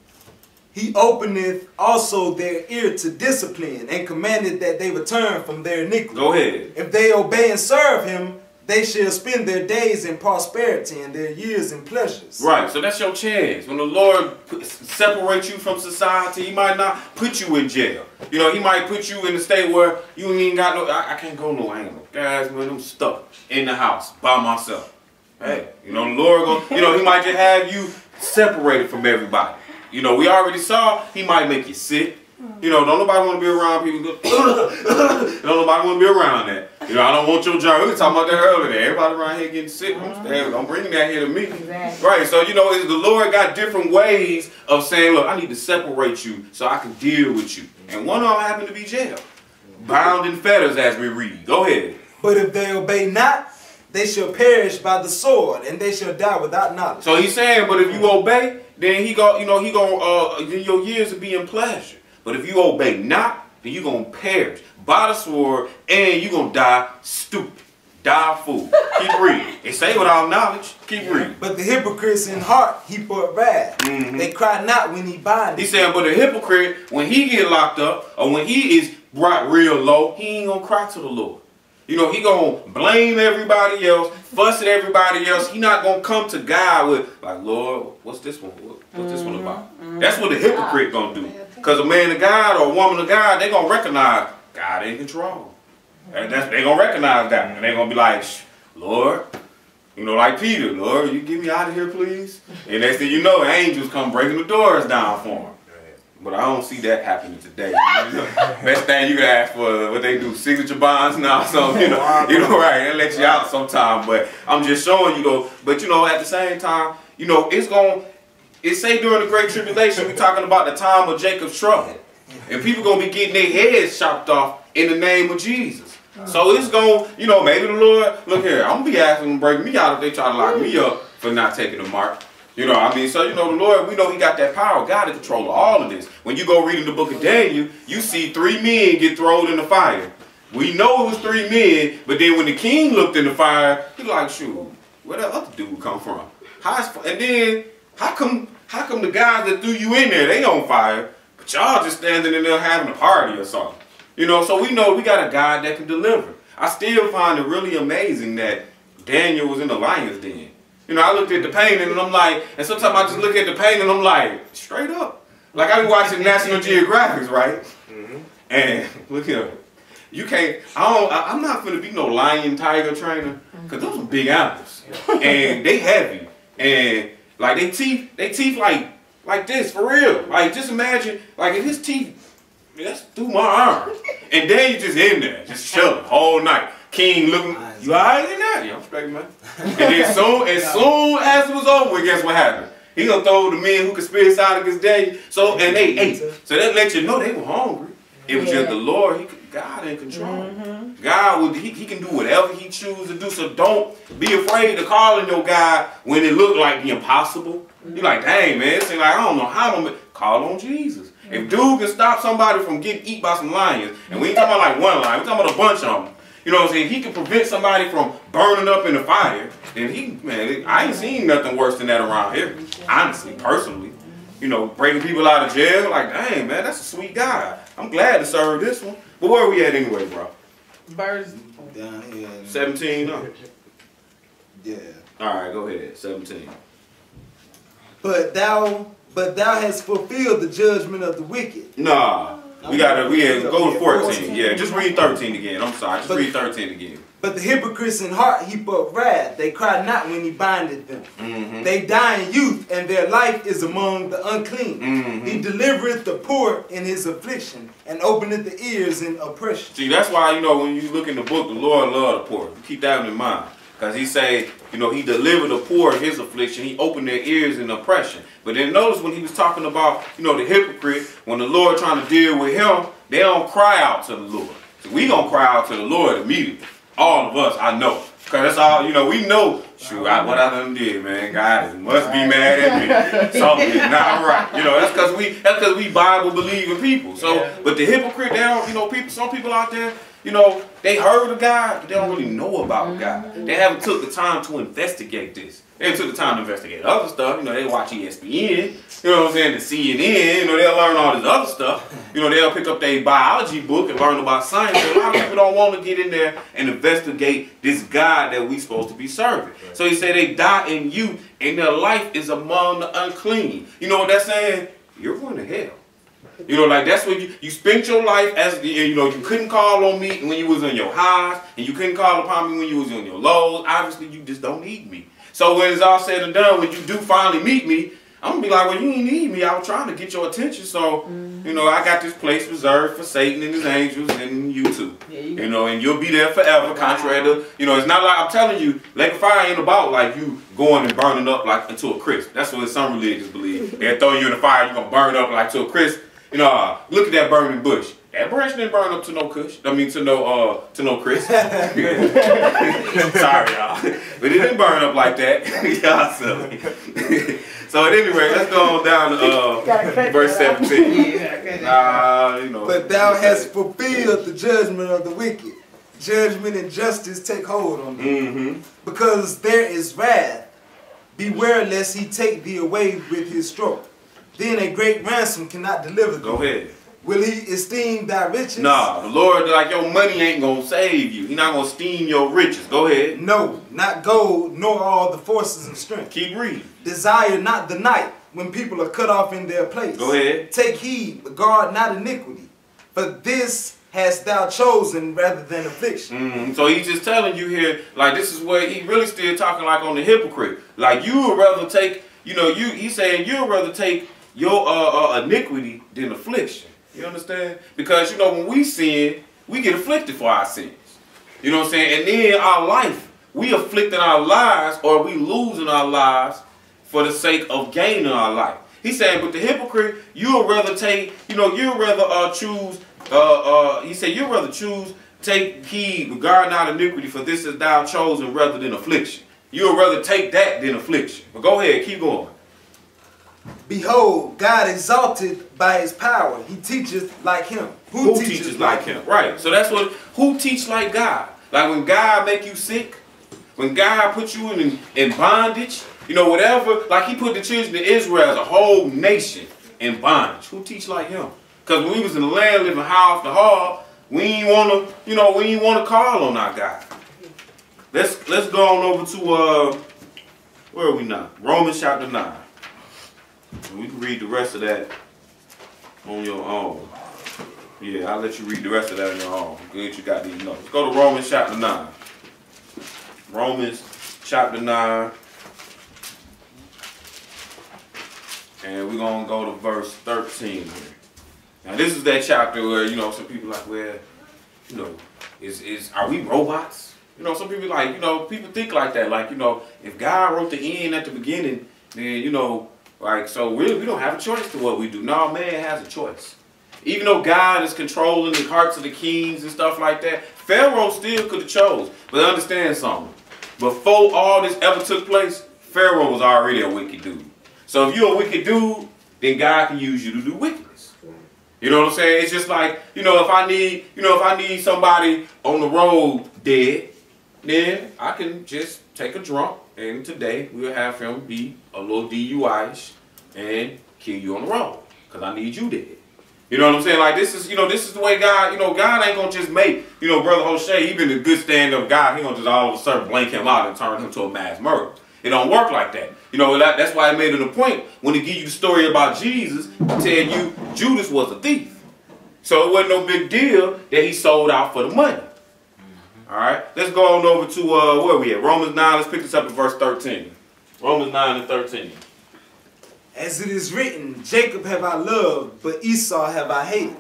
He openeth also their ear to discipline, and commanded that they return from their iniquity. Go ahead. If they obey and serve him, they shall spend their days in prosperity and their years in pleasures. Right, so that's your chance. When the Lord separates you from society, he might not put you in jail. You know, he might put you in a state where you ain't got no, I can't go no angle. Guys, man, I'm stuck in the house by myself. Hey, you know, the Lord, he might just have you separated from everybody. You know, we already saw he might make you sick. You know, don't nobody want to be around people. Don't nobody want to be around that. You know, I don't want your job. We were talking about that earlier. Everybody around here getting sick. Don't bring that here to me. Exactly. Right, so, you know, the Lord got different ways of saying, look, I need to separate you so I can deal with you. And one of them happened to be jail. Bound in fetters as we read. Go ahead. But if they obey not, they shall perish by the sword, and they shall die without knowledge. So he's saying, but if you obey, then your years will be in pleasure. But if you obey not, then you're going to perish by the sword, and you're going to die stupid. Die a fool. Keep reading. It say without knowledge. Keep reading. But the hypocrites in heart heap up wrath. They cry not when he bindeth. He saying, but the hypocrite, when he get locked up, or when he is brought real low, he ain't going to cry to the Lord. You know, he going to blame everybody else, fuss at everybody else. He not going to come to God with, like, Lord, what's this one? What's this one about? That's what the hypocrite going to do. Because a man of God or a woman of God, they going to recognize God in control. They going to recognize that. And they going to be like, Lord, you know, like Peter, Lord, you get me out of here, please. And next thing you know, angels come breaking the doors down for him. But I don't see that happening today. Best thing you can ask for, what they do, signature bonds now, so you know, right? They let you out sometime. But I'm just showing you though. But you know, at the same time, you know, it say during the Great Tribulation, we talking about the time of Jacob's trouble. And people going to be getting their heads chopped off in the name of Jesus. So it's going, you know, maybe the Lord, look here, I'm going to be asking them to break me out if they try to lock me up for not taking the mark. You know, I mean, so, you know, the Lord, we know he got that power. God in control of all of this. When you go reading the book of Daniel, you see 3 men get thrown in the fire. We know it was 3 men, but then when the king looked in the fire, he like, shoot, where that other dude come from? And then, how come the guys that threw you in there, they on fire, but y'all just standing in there having a party or something? You know, so we know we got a God that can deliver. I still find it really amazing that Daniel was in the lion's den. You know, I looked at the painting and I'm like, and sometimes I just look at the painting and I'm like, straight up. Like I be watching National Geographic, right? Mm-hmm. And look here, you can't, I'm not gonna be no lion tiger trainer, because those are big animals. And they heavy. And like they teeth like this, for real. Like just imagine, like if his teeth, that's through my arm. And then you just in there, just chilling whole night. King looking, you alright in there? Yeah, I'm straight, man. And then as soon as it was over, guess what happened? He gonna throw the men who conspiracy against Daniel. So, and they ate. So that let you know they were hungry. It was just the Lord, God in control. God, he can do whatever he chooses to do. So don't be afraid to call in your God when it look like the impossible. You're like, dang, man, it seems like I don't know how I'm gonna call on Jesus. If dude can stop somebody from getting eaten by some lions, and we ain't talking about like one lion, we talking about a bunch of them. You know what I'm saying? He can prevent somebody from burning up in the fire. And I ain't seen nothing worse than that around here. Honestly, personally. You know, breaking people out of jail. Like, dang, man, that's a sweet guy. I'm glad to serve this one. But where are we at anyway, bro? Verse down here. 17, no? Yeah. All right, go ahead. 17. But thou hast fulfilled the judgment of the wicked. Nah. We go to 14. Yeah, just read 13 again. I'm sorry. Just read 13 again. But the hypocrites in heart heap up wrath. They cry not when he bindeth them. They die in youth, and their life is among the unclean. He delivereth the poor in his affliction, and openeth the ears in oppression. See, that's why, you know, when you look in the book, the Lord loved the poor. Keep that in mind. Because he say, you know, he delivered the poor in his affliction. He opened their ears in oppression. But then notice when he was talking about, you know, the hypocrite, when the Lord trying to deal with him, they don't cry out to the Lord. So we going to cry out to the Lord immediately. All of us, I know. Because that's all, you know, we know, shoot, what I done did, man. God must be mad at me. Something not right. You know, that's because we Bible believing people. So, but the hypocrite, they don't, you know, some people out there, you know, they heard of God, but they don't really know about God. They haven't took the time to investigate this. They took the time to investigate other stuff. You know, they watch ESPN, you know what I'm saying, the CNN, you know, they'll learn all this other stuff. You know, they'll pick up their biology book and learn about science. But a lot of people don't want to get in there and investigate this God that we supposed to be serving. So he said they die in youth and their life is among the unclean. You know what that's saying? You're going to hell. You know, like that's when you spent your life as, you know, you couldn't call on me when you was on your highs, and you couldn't call upon me when you was on your lows. Obviously, you just don't need me. So when it's all said and done, when you do finally meet me, I'm going to be like, well, you ain't need me. I was trying to get your attention. So, you know, I got this place reserved for Satan and his angels and you too. You know, and you'll be there forever, contrary to, you know, it's not like, I'm telling you, lake of fire ain't about like you going and burning up like into a crisp. That's what some religions believe. They'll throw you in the fire, you're going to burn up like to a crisp. You know, look at that burning bush. That branch didn't burn up to no crisp. I mean, to no crisp. Sorry, y'all. But it didn't burn up like that. Y'all silly. So at any rate, let's go on down to verse 17. You know, but thou hast fulfilled the judgment of the wicked. Judgment and justice take hold on them. Because there is wrath. Beware lest he take thee away with his stroke. Then a great ransom cannot deliver thee. Go ahead. Will he esteem thy riches? Nah, the Lord, like your money ain't going to save you. He's not going to esteem your riches. Go ahead. No, not gold, nor all the forces of strength. Keep reading. Desire not the night when people are cut off in their place. Go ahead. Take heed, regard not iniquity. For this hast thou chosen rather than affliction. So he's just telling you here, like this is where he really still talking like on the hypocrite. Like you would rather take, you know, he's saying you would rather take your iniquity than affliction. You understand? Because, you know, when we sin, we get afflicted for our sins. You know what I'm saying? And then our life, we afflicting our lives or we losing our lives for the sake of gaining our life. He said, but the hypocrite, you'll rather take, you'll rather choose, he said, you'll rather choose, take heed, regard not iniquity, for this is thou chosen rather than affliction. You'll rather take that than affliction. But go ahead, keep going. Behold, God exalted by his power. He teacheth like him. Who teaches like him? Right. So that's what, who teach like God? Like when God make you sick, when God put you in bondage, whatever, like he put the children of Israel as a whole nation in bondage. Who teach like him? Because when we was in the land living house to hard, we ain't wanna, we ain't wanna call on our God. Let's go on over to where are we now? Romans chapter 9. We can read the rest of that on your own. Yeah, I'll let you read the rest of that on your own. Good, you got these notes. Let's go to Romans chapter 9. Romans chapter 9. And we're going to go to verse 13 here. Now this is that chapter where, some people like, well, are we robots? Some people like, people think like that. Like, if God wrote the end at the beginning, then, like, so really we don't have a choice to what we do. No, man has a choice. Even though God is controlling the hearts of the kings and stuff like that, Pharaoh still could have chose. But understand something. Before all this ever took place, Pharaoh was already a wicked dude. So if you're a wicked dude, then God can use you to do wickedness. You know what I'm saying? It's just like, if I need somebody on the road dead, then I can just take a drunk and today we'll have him be a little DUI-ish and kill you on the road because I need you dead. You know what I'm saying? Like this is the way God, God ain't gonna just make, Brother O'Shea, he been a good stand-up guy, he gonna just all of a sudden blank him out and turn him to a mass murderer. It don't work like that. That's why I made it a point when he give you the story about Jesus to tell you Judas was a thief. So it wasn't no big deal that he sold out for the money. All right, let's go on over to, where we at? Romans 9, let's pick this up at verse 13. Romans 9 and 13. As it is written, Jacob have I loved, but Esau have I hated.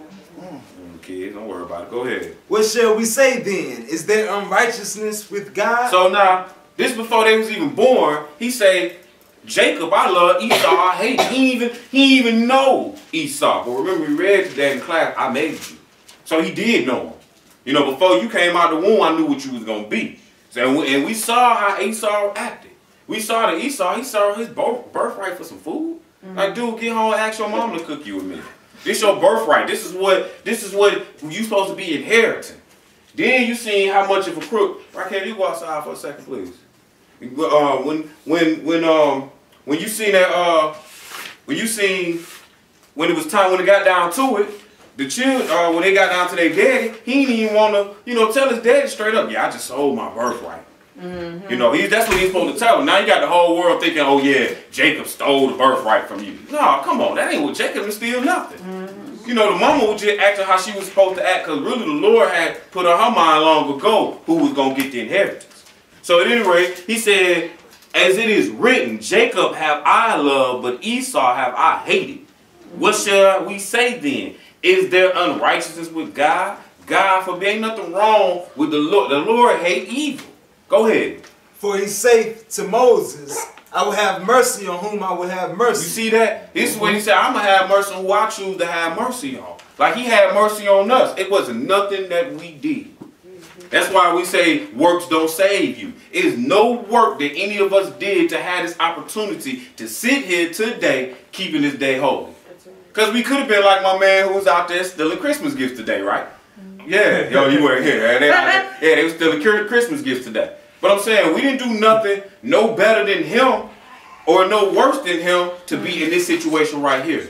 Kids, don't worry about it. Go ahead. What shall we say then? Is there unrighteousness with God? So now, this before they was even born, he said, Jacob I love, Esau I hate. He even know Esau. But remember we read that in class, I made you. So he did know him. Before you came out the womb, I knew what you was going to be. So, and we saw how Esau acted. We saw that Esau, he saw his birthright for some food. Like, dude, get home and ask your mom to cook you a meal. This your birthright. This is what you supposed to be inheriting. Then you seen how much of a crook. Raquel, you go outside for a second, please. When you seen that, when it was time, when it got down to it, the children, when they got down to their daddy, he didn't even want to, tell his daddy straight up, yeah, I just sold my birthright. That's what he's supposed to tell him. Now you got the whole world thinking, oh yeah, Jacob stole the birthright from you. No, come on, that ain't what Jacob didn't steal nothing. The mama was just acting how she was supposed to act because really the Lord had put on her mind long ago who was going to get the inheritance. So at any rate, he said, as it is written, Jacob have I loved, but Esau have I hated. What shall we say then? Is there unrighteousness with God? God forbid, ain't nothing wrong with the Lord. The Lord hate evil. Go ahead. For he saith to Moses, I will have mercy on whom I will have mercy. You see that? This is when he said, I'm going to have mercy on who I choose to have mercy on. Like he had mercy on us. It wasn't nothing that we did. That's why we say works don't save you. It is no work that any of us did to have this opportunity to sit here today keeping this day holy. Because we could have been like my man who was out there stealing Christmas gifts today, right? Yeah, yo, you weren't here. They were stealing Christmas gifts today. But I'm saying we didn't do nothing no better than him or no worse than him to be in this situation right here.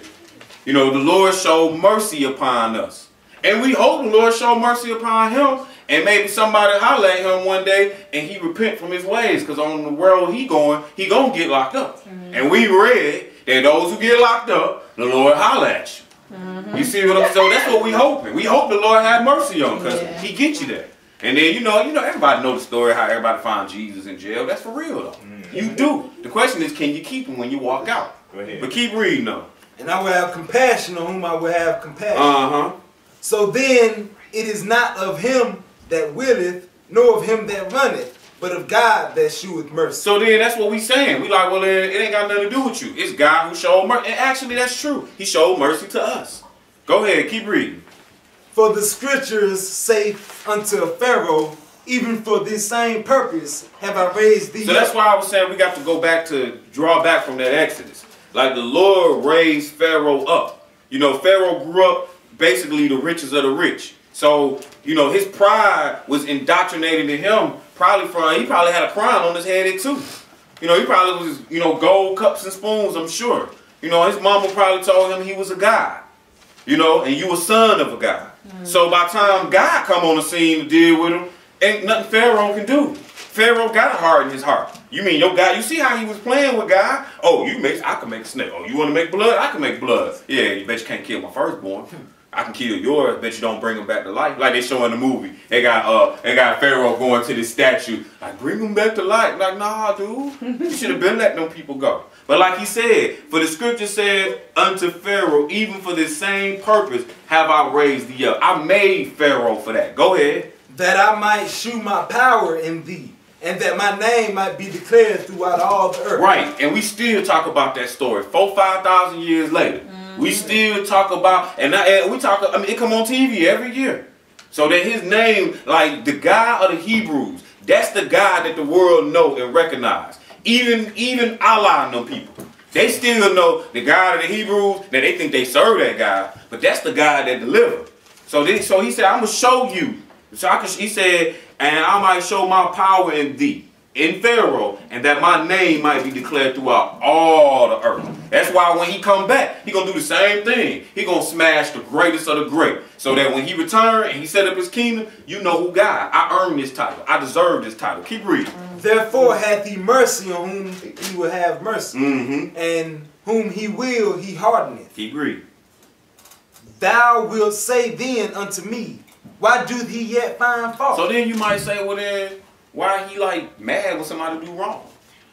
The Lord showed mercy upon us. And we hope the Lord showed mercy upon him and maybe somebody holler at him one day and he repent from his ways because on the world he going to get locked up. And we read that those who get locked up, the Lord holler at you. You see what I'm saying? So that's what we hoping. We hope the Lord have mercy on because he gets you there. And then, everybody know the story how everybody found Jesus in jail. That's for real, though. You do. The question is, can you keep him when you walk out? Go ahead. But keep reading, though. And I will have compassion on whom I will have compassion. So then it is not of him that willeth, nor of him that runneth, but of God that sheweth mercy. So then that's what we saying. We like, well, then it ain't got nothing to do with you. It's God who showed mercy. And actually, that's true. He showed mercy to us. Go ahead, keep reading. For the scriptures say unto Pharaoh, even for this same purpose have I raised thee. So that's why I was saying we got to go back to draw back from that Exodus. Like the Lord raised Pharaoh up. You know, Pharaoh grew up basically the richest of the rich. So, you know, his pride was indoctrinated in him he probably had a crown on his head too. You know, he probably was, you know, gold cups and spoons, I'm sure. You know, his mama probably told him he was a god. You know, and you a son of a god. So by the time God come on the scene to deal with him, ain't nothing Pharaoh can do. Pharaoh got a heart in his heart. You mean your God? You see how he was playing with God? Oh, I can make a snake. Oh, you want to make blood? I can make blood. Yeah, you bet you can't kill my firstborn. I can kill yours. Bet you don't bring him back to life. Like they show in the movie. They got Pharaoh going to this statue. Like, bring him back to life. Like, nah, dude. You should have been letting them people go. But like he said, for the scripture said unto Pharaoh, even for this same purpose have I raised thee up. I made Pharaoh for that. Go ahead. That I might shew my power in thee, and that my name might be declared throughout all the earth. Right, and we still talk about that story 4,000-5,000 years later. We still talk about, it come on TV every year. So that his name, like the God of the Hebrews, that's the God that the world know and recognize. Even Allah and them people, they still know the God of the Hebrews. That they think they serve that God, but that's the God that delivered. So he said, I'm gonna show you. He said, and I might show my power in thee, in Pharaoh, and that my name might be declared throughout all the earth. That's why when he come back, he gonna do the same thing. He gonna smash the greatest of the great. So that when he return and he set up his kingdom, you know who God. I earned this title. I deserve this title. Keep reading. Therefore hath he mercy on whom he will have mercy, and whom he will he hardeneth. Keep reading. Thou wilt say then unto me, why doth he yet find fault? So then you might say, well then, why he like mad when somebody do wrong?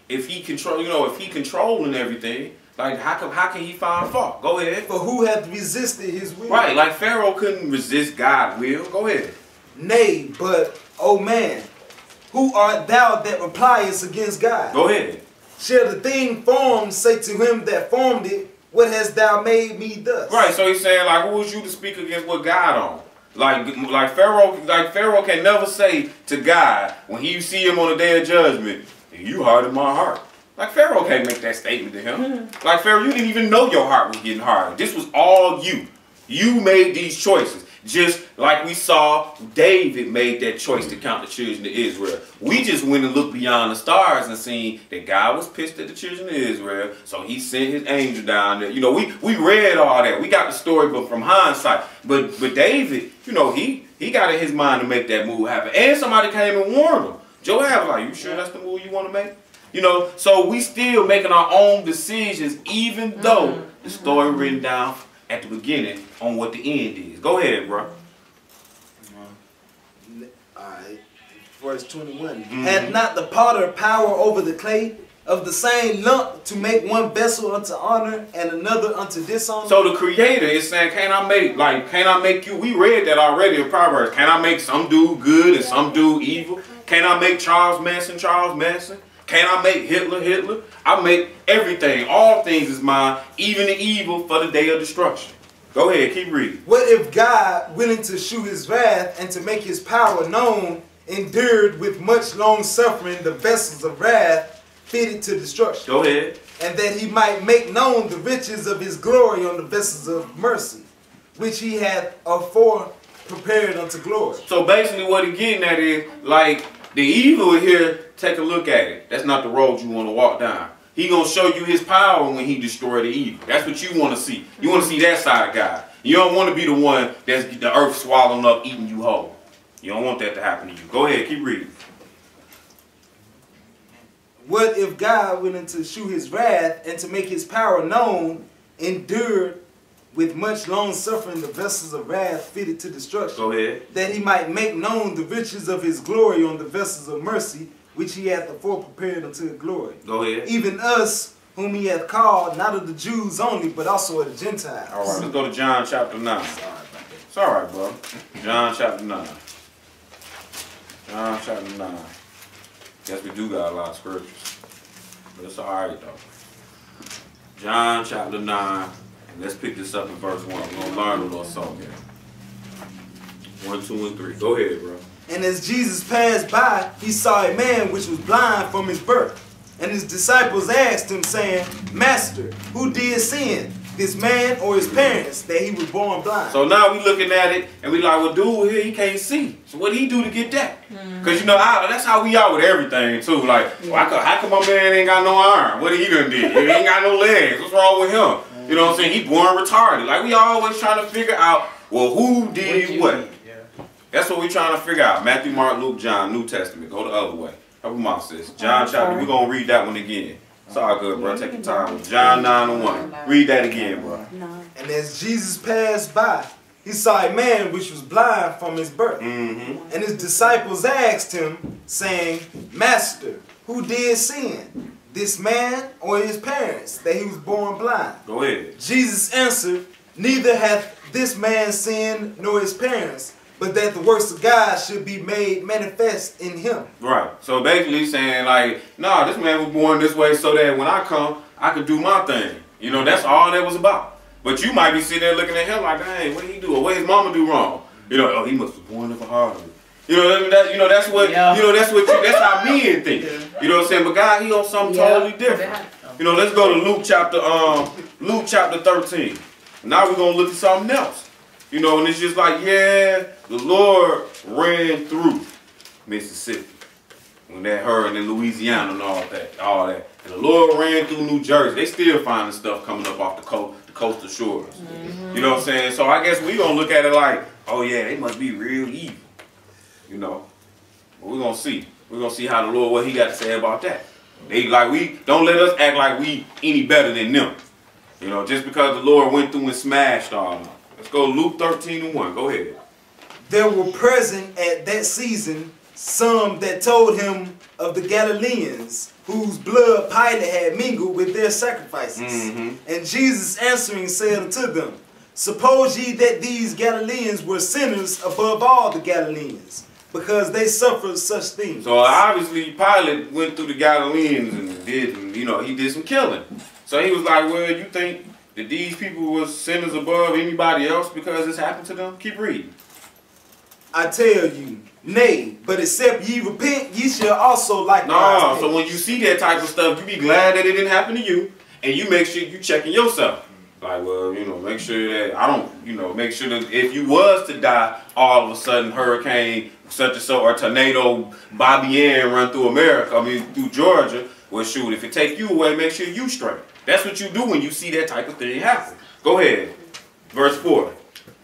If he controlling everything, like how can he find fault? Go ahead. For who hath resisted his will? Right, like Pharaoh couldn't resist God's will. Go ahead. Nay, but, O man, who art thou that repliest against God? Go ahead. Shall the thing formed say to him that formed it, what hast thou made me thus? Right, so he's saying, like, who was you to speak against what God on? Like Pharaoh can never say to God when he see him on the day of judgment, you hardened my heart. Like Pharaoh can't make that statement to him. Like Pharaoh, you didn't even know your heart was getting hardened. This was all you. You made these choices. Just like we saw David made that choice to count the children of Israel. We just went and looked beyond the stars and seen that God was pissed at the children of Israel. So he sent his angel down there. You know, we read all that. We got the story but from hindsight. But David, you know, he got in his mind to make that move happen. And somebody came and warned him. Joab was like, you sure that's the move you want to make? You know, so we still making our own decisions even though the story written down at the beginning on what the end is. Go ahead, bro. Alright, verse 21. Had not the potter power over the clay of the same lump to make one vessel unto honor and another unto dishonor? So the Creator is saying, can I make you, we read that already in Proverbs, can I make some dude good and some dude evil? Can I make Charles Manson? Can I make Hitler? I make everything. All things is mine, even the evil for the day of destruction. Go ahead, keep reading. What if God, willing to shew his wrath and to make his power known, endured with much long suffering the vessels of wrath fitted to destruction? Go ahead. And that he might make known the riches of his glory on the vessels of mercy, which he hath afore prepared unto glory. So basically what he's getting at is, like, the evil here, take a look at it. That's not the road you want to walk down. He gonna show you his power when he destroy the evil. That's what you want to see. You want to see that side of God. You don't want to be the one that's the earth swallowing up, eating you whole. You don't want that to happen to you. Go ahead, keep reading. What if God, willing to shew his wrath and to make his power known, endured with much long suffering the vessels of wrath fitted to destruction? Go ahead. That he might make known the riches of his glory on the vessels of mercy, which he hath afore prepared unto glory. Go ahead. Even us, whom he hath called, not of the Jews only, but also of the Gentiles. All right, let's go to John chapter 9. Sorry about that. It's all right, bro. John chapter 9. John chapter 9. Guess we do got a lot of scriptures. But it's alright though. John chapter 9. And let's pick this up in verse 1. We're going to learn a little something here. 1, 2, and 3. Go ahead, bro. And as Jesus passed by, he saw a man which was blind from his birth. And his disciples asked him, saying, Master, who did sin, this man or his parents, that he was born blind? So now we looking at it, and we like, well, dude here, he can't see. So what did he do to get that? Because, you know, that's how we are with everything, too. Like, well, how come my man ain't got no arm? What did he done did? He ain't got no legs. What's wrong with him? You know what I'm saying? He born retarded. Like, we always trying to figure out, well, who did what? That's what we trying to figure out. Matthew, Mark, Luke, John, New Testament. Go the other way. Help him out, sis. John chapter. We're going to read that one again. It's all good, bro. Take your time. John 9 and 1. Read that again, bro. And as Jesus passed by, he saw a man which was blind from his birth. And his disciples asked him, saying, Master, who did sin, this man or his parents, that he was born blind? Go ahead. Jesus answered, Neither hath this man sinned nor his parents, but that the works of God should be made manifest in him. Right. So basically saying like, nah, this man was born this way so that when I come, I could do my thing. You know, that's all that was about. But you might be sitting there looking at him like, hey, what did he do? Or what did his mama do wrong? You know, oh, he must have born of a heart. You know, that's what, that's how men think. You know what I'm saying? But God, he on something totally different. You know, let's go to Luke chapter 13. Now we're going to look at something else. You know, and it's just like, yeah, the Lord ran through Mississippi when that hurricane in Louisiana and all that. And the Lord ran through New Jersey. They still finding stuff coming up off the coastal shores. You know what I'm saying? So I guess we're going to look at it like, oh yeah, they must be real evil. You know, but we're going to see. We're going to see how the Lord, what he got to say about that. They like, we don't let us act like we any better than them. You know, just because the Lord went through and smashed all of them. Let's go Luke 13 and 1. Go ahead. There were present at that season some that told him of the Galileans, whose blood Pilate had mingled with their sacrifices. And Jesus answering said unto them, Suppose ye that these Galileans were sinners above all the Galileans, because they suffered such things? So obviously Pilate went through the Galileans and he did some killing. So he was like, well, you think that these people were sinners above anybody else because this happened to them? Keep reading. I tell you, nay, but except ye repent, ye shall also likewise. No, so when you see that type of stuff, you be glad that it didn't happen to you, and you make sure you checking yourself. Like, well, make sure that make sure that if you was to die, all of a sudden hurricane such and so or tornado Bobby Ann run through America, through Georgia, well, shoot, if it take you away, make sure you straight. That's what you do when you see that type of thing happen. Go ahead. Verse 4.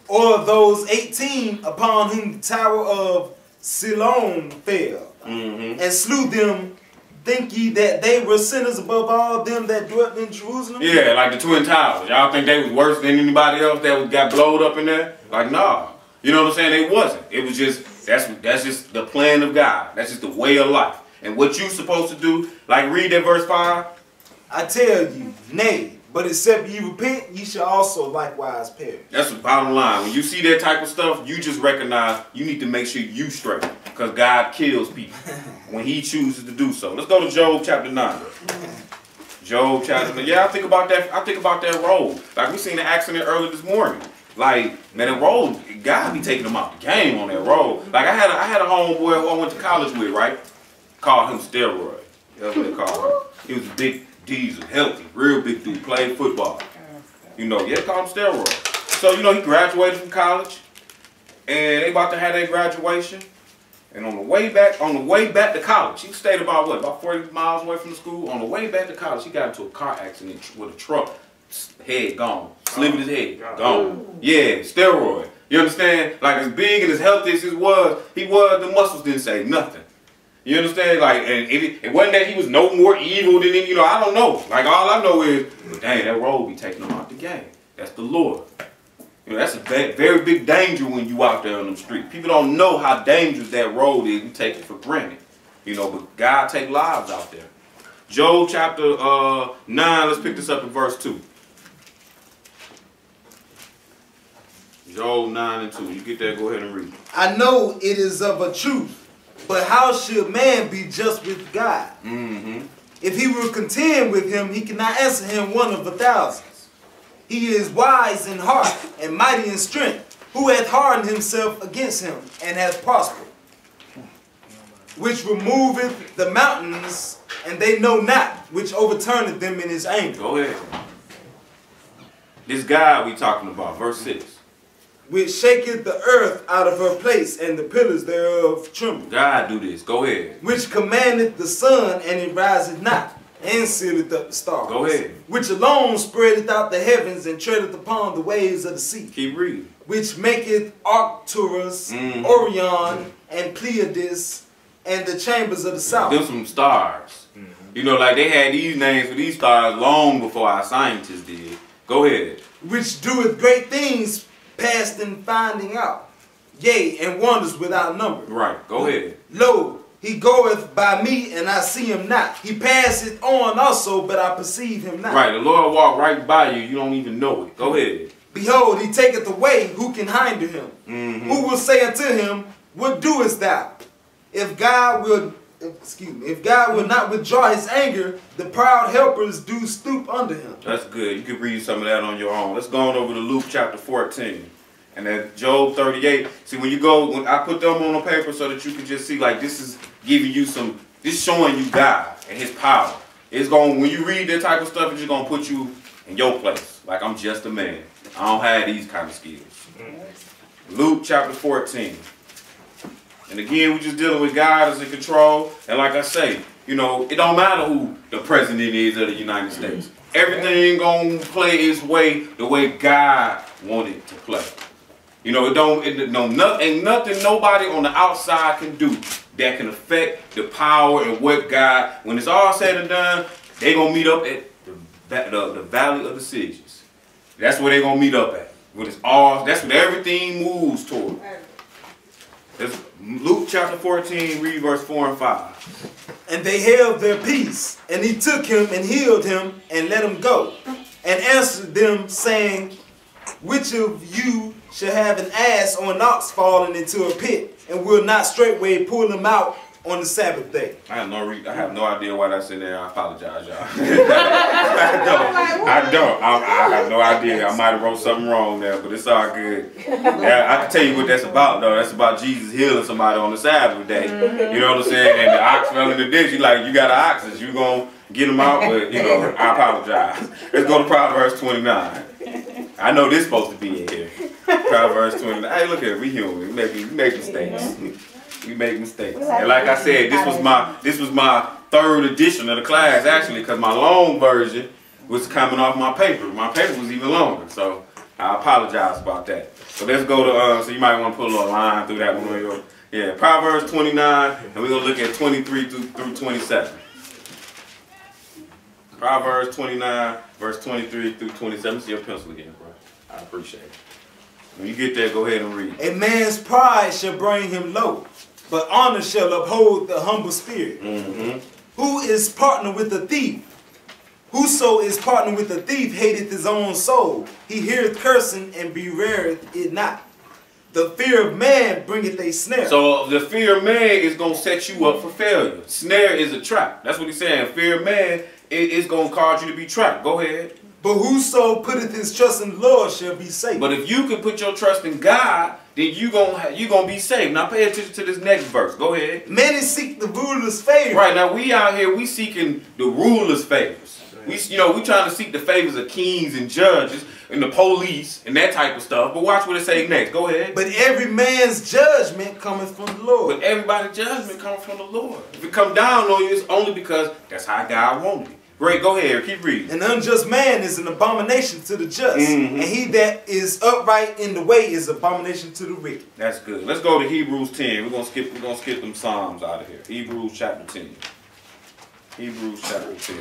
Or those 18 upon whom the tower of Siloam fell, and slew them, think ye that they were sinners above all them that dwelt in Jerusalem? Yeah, like the Twin Towers. Y'all think they was worse than anybody else that got blowed up in there? Like, nah. You know what I'm saying? They wasn't. It was just, that's just the plan of God. That's just the way of life. And what you supposed to do, like read that verse 5. I tell you, nay, but except ye repent, ye shall also likewise perish. That's the bottom line. When you see that type of stuff, you just recognize you need to make sure you straight. Because God kills people when he chooses to do so. Let's go to Job chapter 9. Job chapter 9. Yeah, I think about that road. Like we seen an accident early this morning. Like, man, that road, God be taking them out the game on that road. Like I had a homeboy who I went to college with, right? Called him Steroid. That's what they called him. He was a big diesel, healthy, real big dude, played football. They called him Steroid. So, he graduated from college, and they about to have their graduation. And on the way back to college, he stayed about 40 miles away from the school. On the way back to college, he got into a car accident with a truck. Head gone. Slivered his head. Gone. Yeah, Steroid. You understand? Like, as big and as healthy as the muscles didn't say nothing. You understand? Like, and it wasn't that he was no more evil than any, I don't know. Like, all I know is, dang, that road be taking him out the game. That's the Lord. That's a very big danger when you out there on the street. People don't know how dangerous that road is. We take it for granted. But God take lives out there. Job chapter 9, let's pick this up in verse 2. Job 9 and 2. You get that, go ahead and read. I know it is of a truth But how should man be just with God? If he will contend with him, he cannot answer him one of 1,000. He is wise in heart and mighty in strength. Who hath hardened himself against him and hath prospered? Which removeth the mountains, and they know not, which overturneth them in his anger. Go ahead. This God we talking about, verse 6. Which shaketh the earth out of her place, and the pillars thereof tremble. God do this. Go ahead. Which commandeth the sun, and it riseth not, and sealeth up the stars. Go ahead. Which alone spreadeth out the heavens, and treadeth upon the waves of the sea. Keep reading. Which maketh Arcturus, Orion, and Pleiades, and the chambers of the south. Them some stars. You know, like they had these names for these stars long before our scientists did. Go ahead. Which doeth great things past in finding out, yea, and wonders without number. Right, go ahead. Lo, he goeth by me, and I see him not. He passeth on also, but I perceive him not. Right, the Lord walked right by you. You don't even know it. Go ahead. Behold, he taketh away, who can hinder him? Who will say unto him, what doest thou? If God will not withdraw his anger, the proud helpers do stoop under him. That's good. You can read some of that on your own. Let's go on over to Luke chapter 14. And then Job 38. See, when I put them on the paper so that you can just see, like, this is giving you this showing you God and his power. When you read that type of stuff, it's just going to put you in your place. Like, I'm just a man. I don't have these kind of skills. Luke chapter 14. And again, we're just dealing with God as in control. And like I say, you know, it don't matter who the president is of the United States. Everything gonna play its way the way God wanted to play. You know, ain't nothing nobody on the outside can do that can affect the power and what God, when it's all said and done, they gonna meet up at the Valley of Decisions. That's where they gonna meet up at. That's what everything moves toward. It's Luke chapter 14, read verse 4 and 5. And they held their peace, and he took him and healed him and let him go, and answered them, saying, which of you shall have an ass or an ox falling into a pit, and will not straightway pull him out on the Sabbath day? I have no idea why that's in there. I apologize, y'all. I have no idea. I might have wrote something wrong there, but it's all good. I can tell you what that's about, though. That's about Jesus healing somebody on the Sabbath day. You know what I'm saying? And the ox fell in the ditch. You got an ox. You gonna get him out, but you know, I apologize. Let's go to Proverbs 29. I know this supposed to be in here. Proverbs 29. Hey, look at it. We human. We make mistakes. We make mistakes. And like I said, this was my third edition of the class, actually, because my long version was coming off my paper. My paper was even longer, so I apologize about that. So let's go to, so you might want to put a little line through that one. Yeah, Proverbs 29, and we're going to look at 23 through 27. Proverbs 29, verse 23 through 27. See your pencil again, bro. I appreciate it. When you get there, go ahead and read. A man's pride shall bring him low, but honor shall uphold the humble spirit. Who is partner with a thief? Whoso is partner with a thief hateth his own soul. He heareth cursing and bewareth it not. The fear of man bringeth a snare. So the fear of man is going to set you up for failure. Snare is a trap. That's what he's saying. Fear of man is going to cause you to be trapped. Go ahead. But whoso putteth his trust in the Lord shall be safe. But if you can put your trust in God, then you gonna be saved. Now pay attention to this next verse. Go ahead. Many seek the ruler's favor. Right, now we out here, we seeking the ruler's favors. We trying to seek the favors of kings and judges and the police and that type of stuff. But watch what it say next. Go ahead. But every man's judgment cometh from the Lord. But everybody's judgment comes from the Lord. If it come down on you, it's only because that's how God wanted it. Great, go ahead, keep reading. An unjust man is an abomination to the just, and he that is upright in the way is abomination to the wicked. That's good. Let's go to Hebrews 10. We're gonna skip them Psalms out of here. Hebrews chapter 10. Hebrews chapter 10.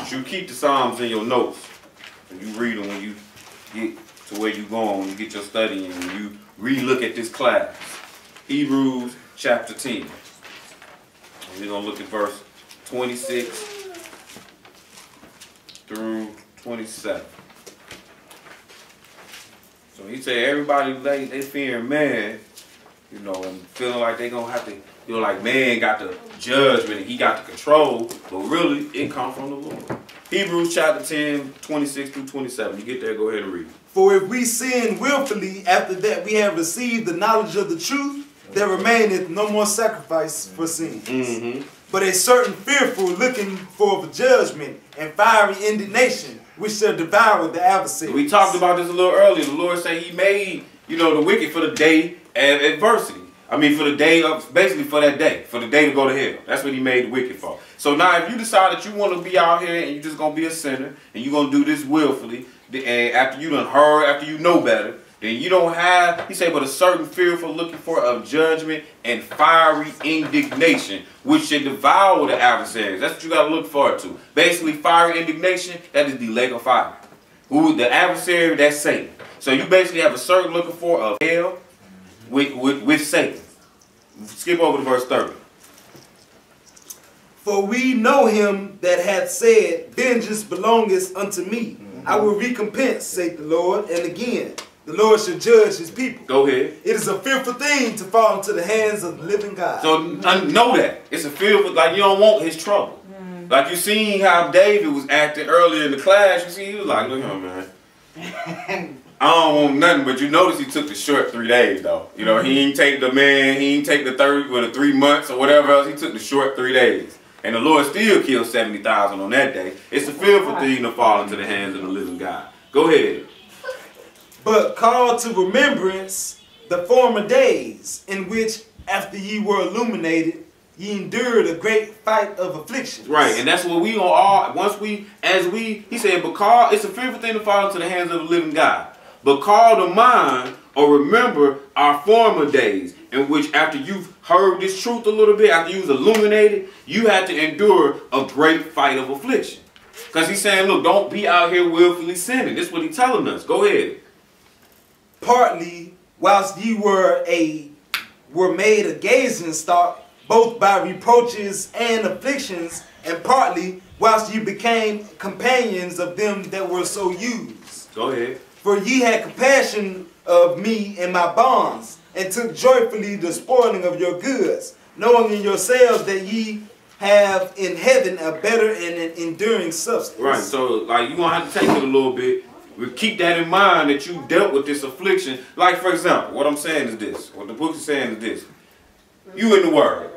You keep the Psalms in your notes, and you read them when you get to where you going, when you get your studying, when you re-look at this class. Hebrews chapter 10. And we're gonna look at verse 26 through 27. So he said everybody they fearing man, you know, and feeling like they gonna have to feel like man got the judgment and he got the control, but really it comes from the Lord. Hebrews chapter 10, 26 through 27. You get there, go ahead and read. For if we sin willfully after that we have received the knowledge of the truth, there remaineth no more sacrifice for sins, but a certain fearful looking for the judgment and fiery indignation, which shall devour the adversary. We talked about this a little earlier. The Lord said he made, the wicked for the day of adversity. I mean, for the day of, basically for that day, for the day to go to hell. That's what he made the wicked for. So now if you decide that you want to be out here and you're just going to be a sinner and you're going to do this willfully, and after you done heard, after you know better, then you don't have, he said, but a certain fearful looking for of judgment and fiery indignation, which should devour the adversaries. That's what you got to look forward to. Basically, fiery indignation, that is the lake of fire. Who the adversary, that's Satan. So you basically have a certain looking for of hell with Satan. Skip over to verse 30. For we know him that hath said, vengeance belongeth unto me. I will recompense, saith the Lord. And again, the Lord shall judge his people. Go ahead. It is a fearful thing to fall into the hands of the living God. So know that. It's a fearful, like you don't want his trouble. Like you seen how David was acting earlier in the class. You see, he was like, look at him, man. I don't want nothing, but you notice he took the short 3 days, though. He didn't take the he didn't take the 3 months or whatever else. He took the short 3 days. And the Lord still killed 70,000 on that day. It's a fearful thing to fall into the hands of the living God. Go ahead. But call to remembrance the former days, in which after ye were illuminated, ye endured a great fight of affliction. Right, and that's what we all, he said, but call, it's a fearful thing to fall into the hands of the living God. But call to mind or remember our former days, in which after you've heard this truth a little bit, after you was illuminated, you had to endure a great fight of affliction. Because he's saying, look, don't be out here willfully sinning. This is what he's telling us. Go ahead. Partly, whilst ye were made a gazing stock, both by reproaches and afflictions, and partly, whilst ye became companions of them that were so used. Go ahead. For ye had compassion of me and my bonds, and took joyfully the spoiling of your goods, knowing in yourselves that ye have in heaven a better and an enduring substance. Right, so like you're going to have to take it a little bit. We keep that in mind that you dealt with this affliction. Like, for example, what I'm saying is this. What the book is saying is this. You in the Word.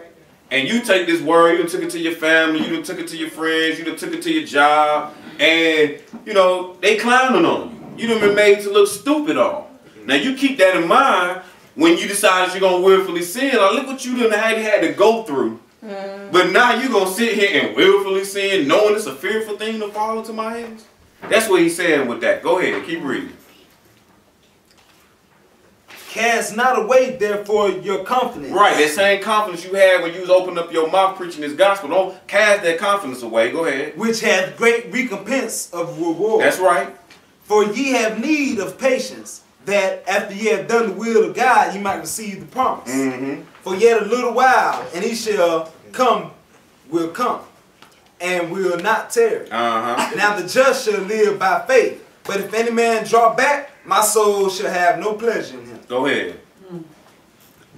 And you take this Word, you done took it to your family, you done took it to your friends, you done took it to your job, and, they clowning on you. You done been made to look stupid on. Now, you keep that in mind when you decide you're going to willfully sin. Like, look what you done had to go through. But now you're going to sit here and willfully sin, knowing it's a fearful thing to fall into my hands? That's what he's saying with that. Go ahead, keep reading. Cast not away, therefore, your confidence. Right, that same confidence you had when you was opening up your mouth preaching this gospel. Don't cast that confidence away. Go ahead. Which hath great recompense of reward. That's right. For ye have need of patience, that after ye have done the will of God, ye might receive the promise. For yet a little while, and he shall come, will come, and will not tarry. Now the just shall live by faith. But if any man draw back, my soul shall have no pleasure in him. Go ahead.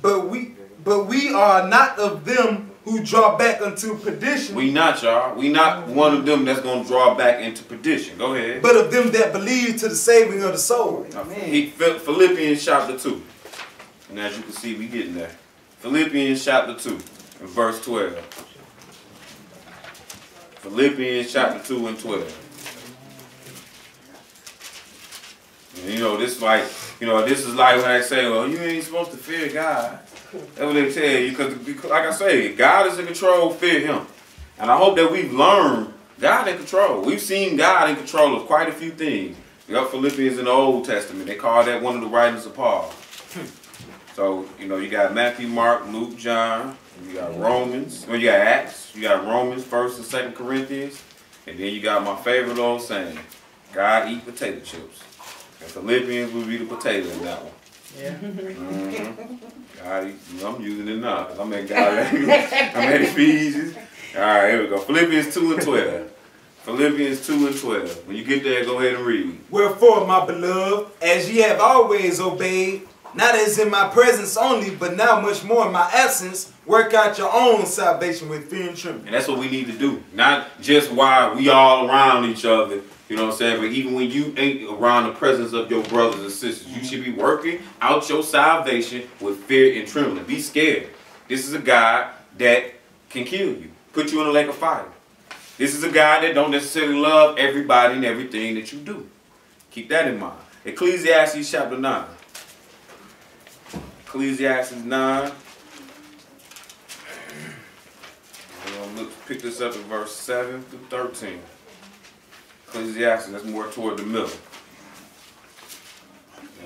But we are not of them who draw back unto perdition. We not, y'all. We not one of them that's going to draw back into perdition. Go ahead. But of them that believe to the saving of the soul. Philippians chapter 2. And as you can see, we getting there. Philippians chapter 2 and verse 12. Philippians chapter 2 and 12. And this is like, this is like when I say, well, you ain't supposed to fear God. That's what they tell you, because like I say, God is in control, fear him. And I hope that we've learned God in control. We've seen God in control of quite a few things. You got Philippians in the Old Testament. They call that one of the writings of Paul. So, you got Matthew, Mark, Luke, John. You got Romans. Well, you got Acts. You got Romans, 1st and 2nd Corinthians. And then you got my favorite old saying, God eat potato chips. And Philippians would be the potato in that one. Yeah. I'm using it now. I'm at Ephesians. All right, here we go. Philippians 2 and 12. Philippians 2 and 12. When you get there, go ahead and read. Wherefore, my beloved, as ye have always obeyed, not as in my presence only, but now much more in my absence, work out your own salvation with fear and trembling. And that's what we need to do. Not just while we all around each other, you know what I'm saying? But even when you ain't around the presence of your brothers and sisters, you should be working out your salvation with fear and trembling. Be scared. This is a God that can kill you, put you in a lake of fire. This is a God that don't necessarily love everybody and everything that you do. Keep that in mind. Ecclesiastes chapter 9. Ecclesiastes 9. Let's pick this up in verse 7 through 13. Ecclesiastes, that's more toward the middle.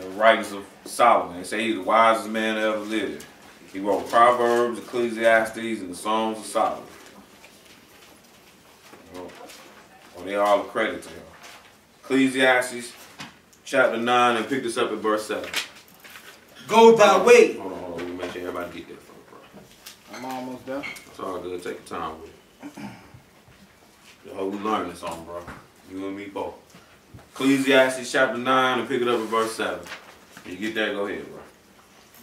The writings of Solomon. They say he's the wisest man that ever lived. He wrote Proverbs, Ecclesiastes, and the Songs of Solomon. Well, they all accredited to him. Ecclesiastes chapter 9, and pick this up at verse 7. Go thy way. Hold on. Let me make sure everybody get there first, bro. I'm almost done. It's all good. Take your time with it. Yo, we learn this on, bro. You and me both. Ecclesiastes chapter 9, and pick it up at verse 7. When you get there, go ahead, bro.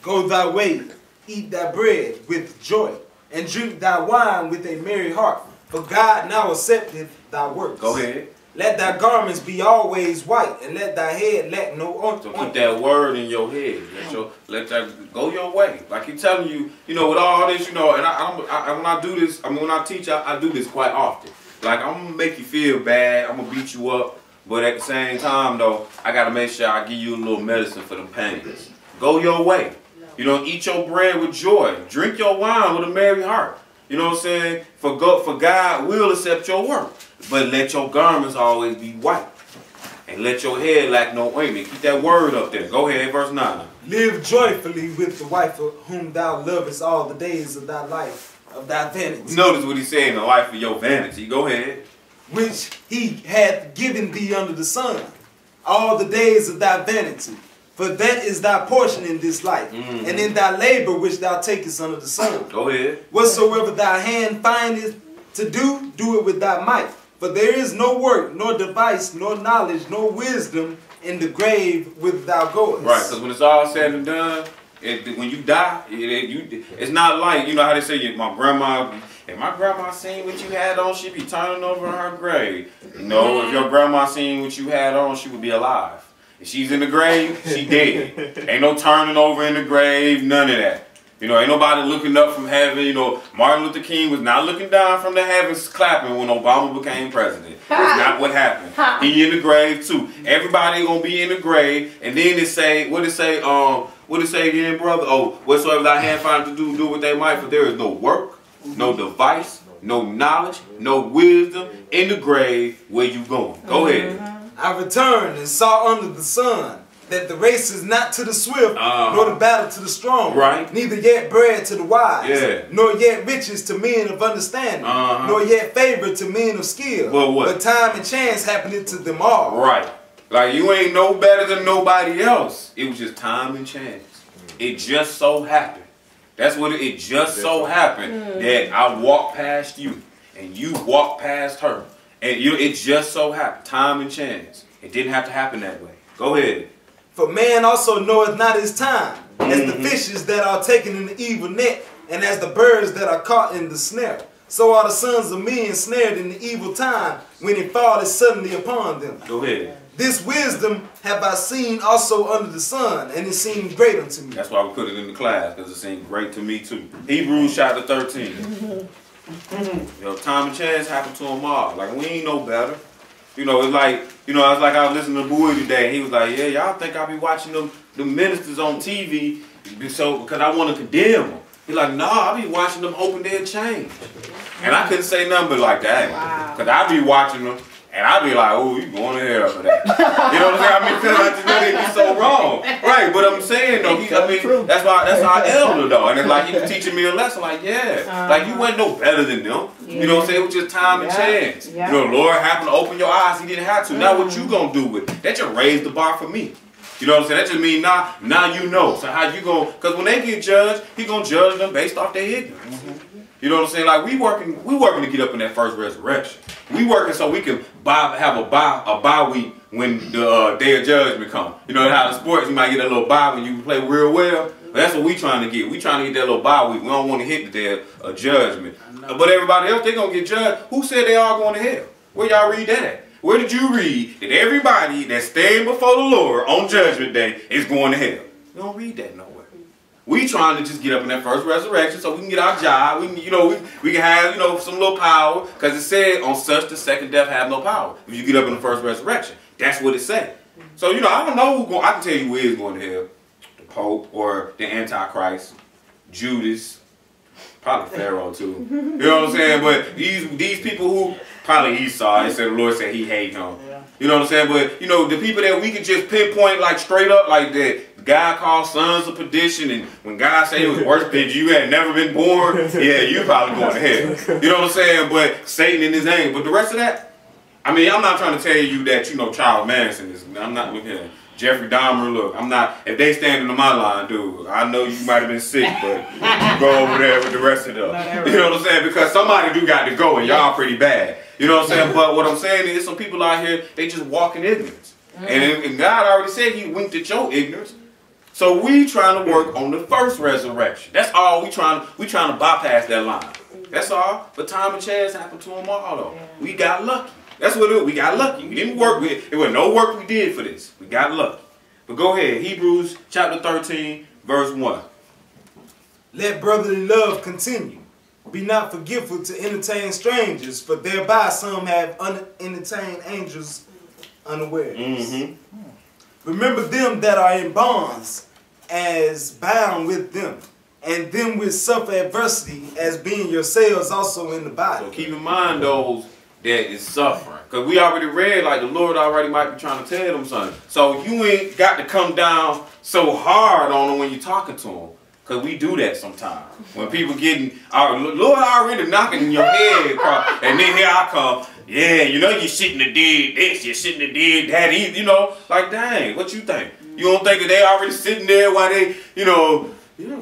Go thy way, eat thy bread with joy, and drink thy wine with a merry heart. For God now accepteth thy works. Go ahead. Let thy garments be always white, and let thy head lack no So keep that word in your head. Let that go your way. Like he's telling you, you know, with all this, you know, and when I do this, I mean, when I teach, I do this quite often. Like, I'm going to make you feel bad. I'm going to beat you up. But at the same time, though, I got to make sure I give you a little medicine for them pains. Go your way. You know, eat your bread with joy. Drink your wine with a merry heart. You know what I'm saying? For God will accept your work. But let your garments always be white. And let your head lack no ointment. Keep that word up there. Go ahead, verse 9. Live joyfully with the wife of whom thou lovest all the days of thy life, of thy vanity. Notice what he's saying, the life of your vanity. Go ahead. Which he hath given thee under the sun, all the days of thy vanity. For that is thy portion in this life, and in thy labor which thou takest under the sun. Go ahead. Whatsoever thy hand findeth to do, do it with thy might. For there is no work, nor device, nor knowledge, nor wisdom in the grave whither thou goest. Right, because when it's all said and done, when you die, it's not like, you know how they say, if my grandma seen what you had on, she'd be turning over in her grave. No, if your grandma seen what you had on, she would be alive. If she's in the grave, she dead. Ain't no turning over in the grave, none of that. You know, ain't nobody looking up from heaven. You know, Martin Luther King was not looking down from the heavens clapping when Obama became president. That's not what happened. He in the grave too. Everybody gonna be in the grave. And then it say, what it say again, brother? Oh, whatsoever thy hand find to do, do what they might. For there is no work, no device, no knowledge, no wisdom in the grave where you going. Go ahead. I returned and saw under the sun that the race is not to the swift, nor the battle to the strong. Right. Neither yet bread to the wise, yeah, nor yet riches to men of understanding, nor yet favor to men of skill. But time and chance happened to them all. Right. Like, you ain't no better than nobody else. It was just time and chance. It just so happened. That's what it just so happened that I walked past you and you walked past her. And it just so happened. Time and chance. It didn't have to happen that way. Go ahead. For man also knoweth not his time, as the fishes that are taken in the evil net, and as the birds that are caught in the snare. So are the sons of men snared in the evil time, when it falleth suddenly upon them. Go ahead. This wisdom have I seen also under the sun, and it seemed great unto me. That's why we put it in the class, because it seemed great to me too. Hebrews chapter 13. Yo, time and chance happened to them all. Like, we ain't no better. You know, it's like, I was listening to Bowie today. He was like, yeah, y'all think I be watching the ministers on TV because I want to condemn them. He's like, nah, I be watching them hoping they'll change. And I couldn't say nothing but like that. Because I be watching them and I be like, oh, you going to hell for that. You know what I'm saying? I mean, because I just know they be so wrong. Right, but I'm saying, though, that's our elder, though. And it's like, he was teaching me a lesson, like, yeah. Like, you wasn't no better than them. You know what I'm saying? It was just time and chance. You know, the Lord happened to open your eyes. He didn't have to. Now what you going to do with it? That just raised the bar for me. You know what I'm saying? That just means now you know. So how you going, because when they get judged, he going to judge them based off their ignorance. You know what I'm saying? Like we working to get up in that first resurrection. We working so we can have a bye week when the day of judgment comes. You know how the sports, you might get a little bye when you play real well. But that's what we trying to get. We trying to get that little bye week. We don't want to hit the day of judgment. But everybody else, they gonna get judged. Who said they all going to hell? Where y'all read that at? Where did you read that everybody that's standing before the Lord on judgment day is going to hell? You don't read that nowhere. We trying to just get up in that first resurrection so we can get our job. We can, we can have, some little power. Because it said, on such the second death have no power. If you get up in the first resurrection. That's what it said. So, I don't know I can tell you who is going to hell. The Pope or the Antichrist. Judas. Probably Pharaoh too. You know what I'm saying? But these people who, probably Esau, they said the Lord said he hate him. Yeah. You know what I'm saying? But, the people that we can just pinpoint like straight up like that, God called sons of perdition, and when God said it was worse than you had never been born, yeah, you probably going to hell. You know what I'm saying? But Satan in his name. But the rest of that, I'm not trying to tell you that, Charles Manson is, I'm not looking at Jeffrey Dahmer, look, I'm not, if they stand in my line, dude, I know you might have been sick, but go over there with the rest of them. You know what I'm saying? Because somebody do got to go, and y'all pretty bad. You know what I'm saying? But what I'm saying is some people out here, they just walk in ignorance. And God already said he winked at your ignorance. So we trying to work on the first resurrection. That's all we trying to bypass that line. That's all. But time and chance happened to them all though. We got lucky. That's what it was. We got lucky. We didn't work with it. It was no work we did for this. We got lucky. But go ahead. Hebrews chapter 13, verse 1. Let brotherly love continue. Be not forgetful to entertain strangers, for thereby some have entertained angels unawares. Remember them that are in bonds as bound with them, and them which suffer adversity as being yourselves also in the body. So keep in mind those that is suffering. Because we already read, like the Lord already might be trying to tell them something. So you ain't got to come down so hard on them when you're talking to them. Because we do that sometimes. When people getting, our Lord already knocking your head across, and then here I come, yeah, you shouldn't have did this, you shouldn't have did that either, like dang, what you think? You don't think that they already sitting there while they,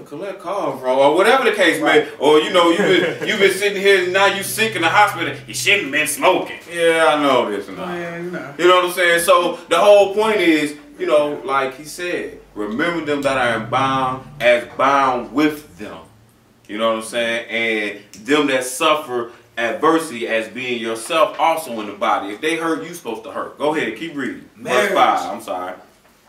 collect calls from, or whatever the case may, or you've been sitting here and now you sick in the hospital, you shouldn't have been smoking. Yeah, I know this and that. You know what I'm saying? So the whole point is, like he said, remember them that are bound as bound with them. You know what I'm saying? And them that suffer adversity as being yourself also in the body. If they hurt, you supposed to hurt. Go ahead, keep reading. Verse 5, I'm sorry.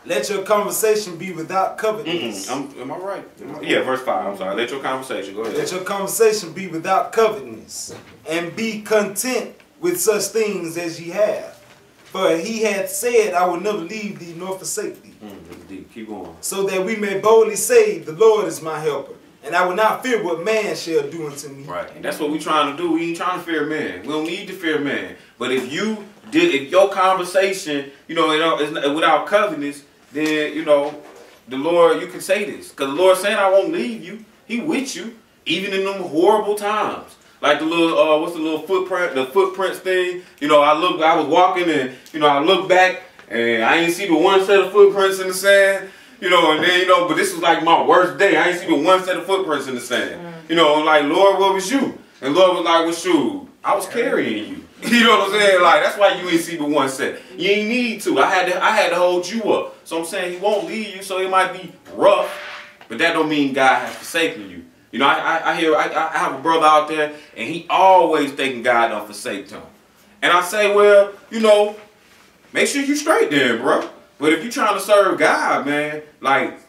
Let your conversation be without covetousness. Am I right? Yeah, verse 5, I'm sorry. Let your conversation, go ahead. Let your conversation be without covetousness, and be content with such things as ye have. For he hath said, I will never leave thee nor forsake thee. Keep going. So that we may boldly say, the Lord is my helper, and I will not fear what man shall do unto me. Right, and that's what we're trying to do. We ain't trying to fear man. We don't need to fear man. But if your conversation, without covetousness, then, the Lord, you can say this. Because the Lord saying, I won't leave you. He with you, even in them horrible times. Like the little, what's the little footprint, the footprints thing. I was walking and, I looked back and I ain't see the one set of footprints in the sand. And then, but this was like my worst day. I ain't see the one set of footprints in the sand. Like, Lord, what was you? And Lord was like, well, shoot, I was carrying you. You know what I'm saying? Like, that's why you ain't see the one set. You ain't need to. I had to hold you up. So I'm saying he won't leave you, so it might be rough, but that don't mean God has forsaken you. I have a brother out there, and he always thinking God done forsake him. And I say, well, make sure you straight there, bro. But if you trying to serve God, man, like,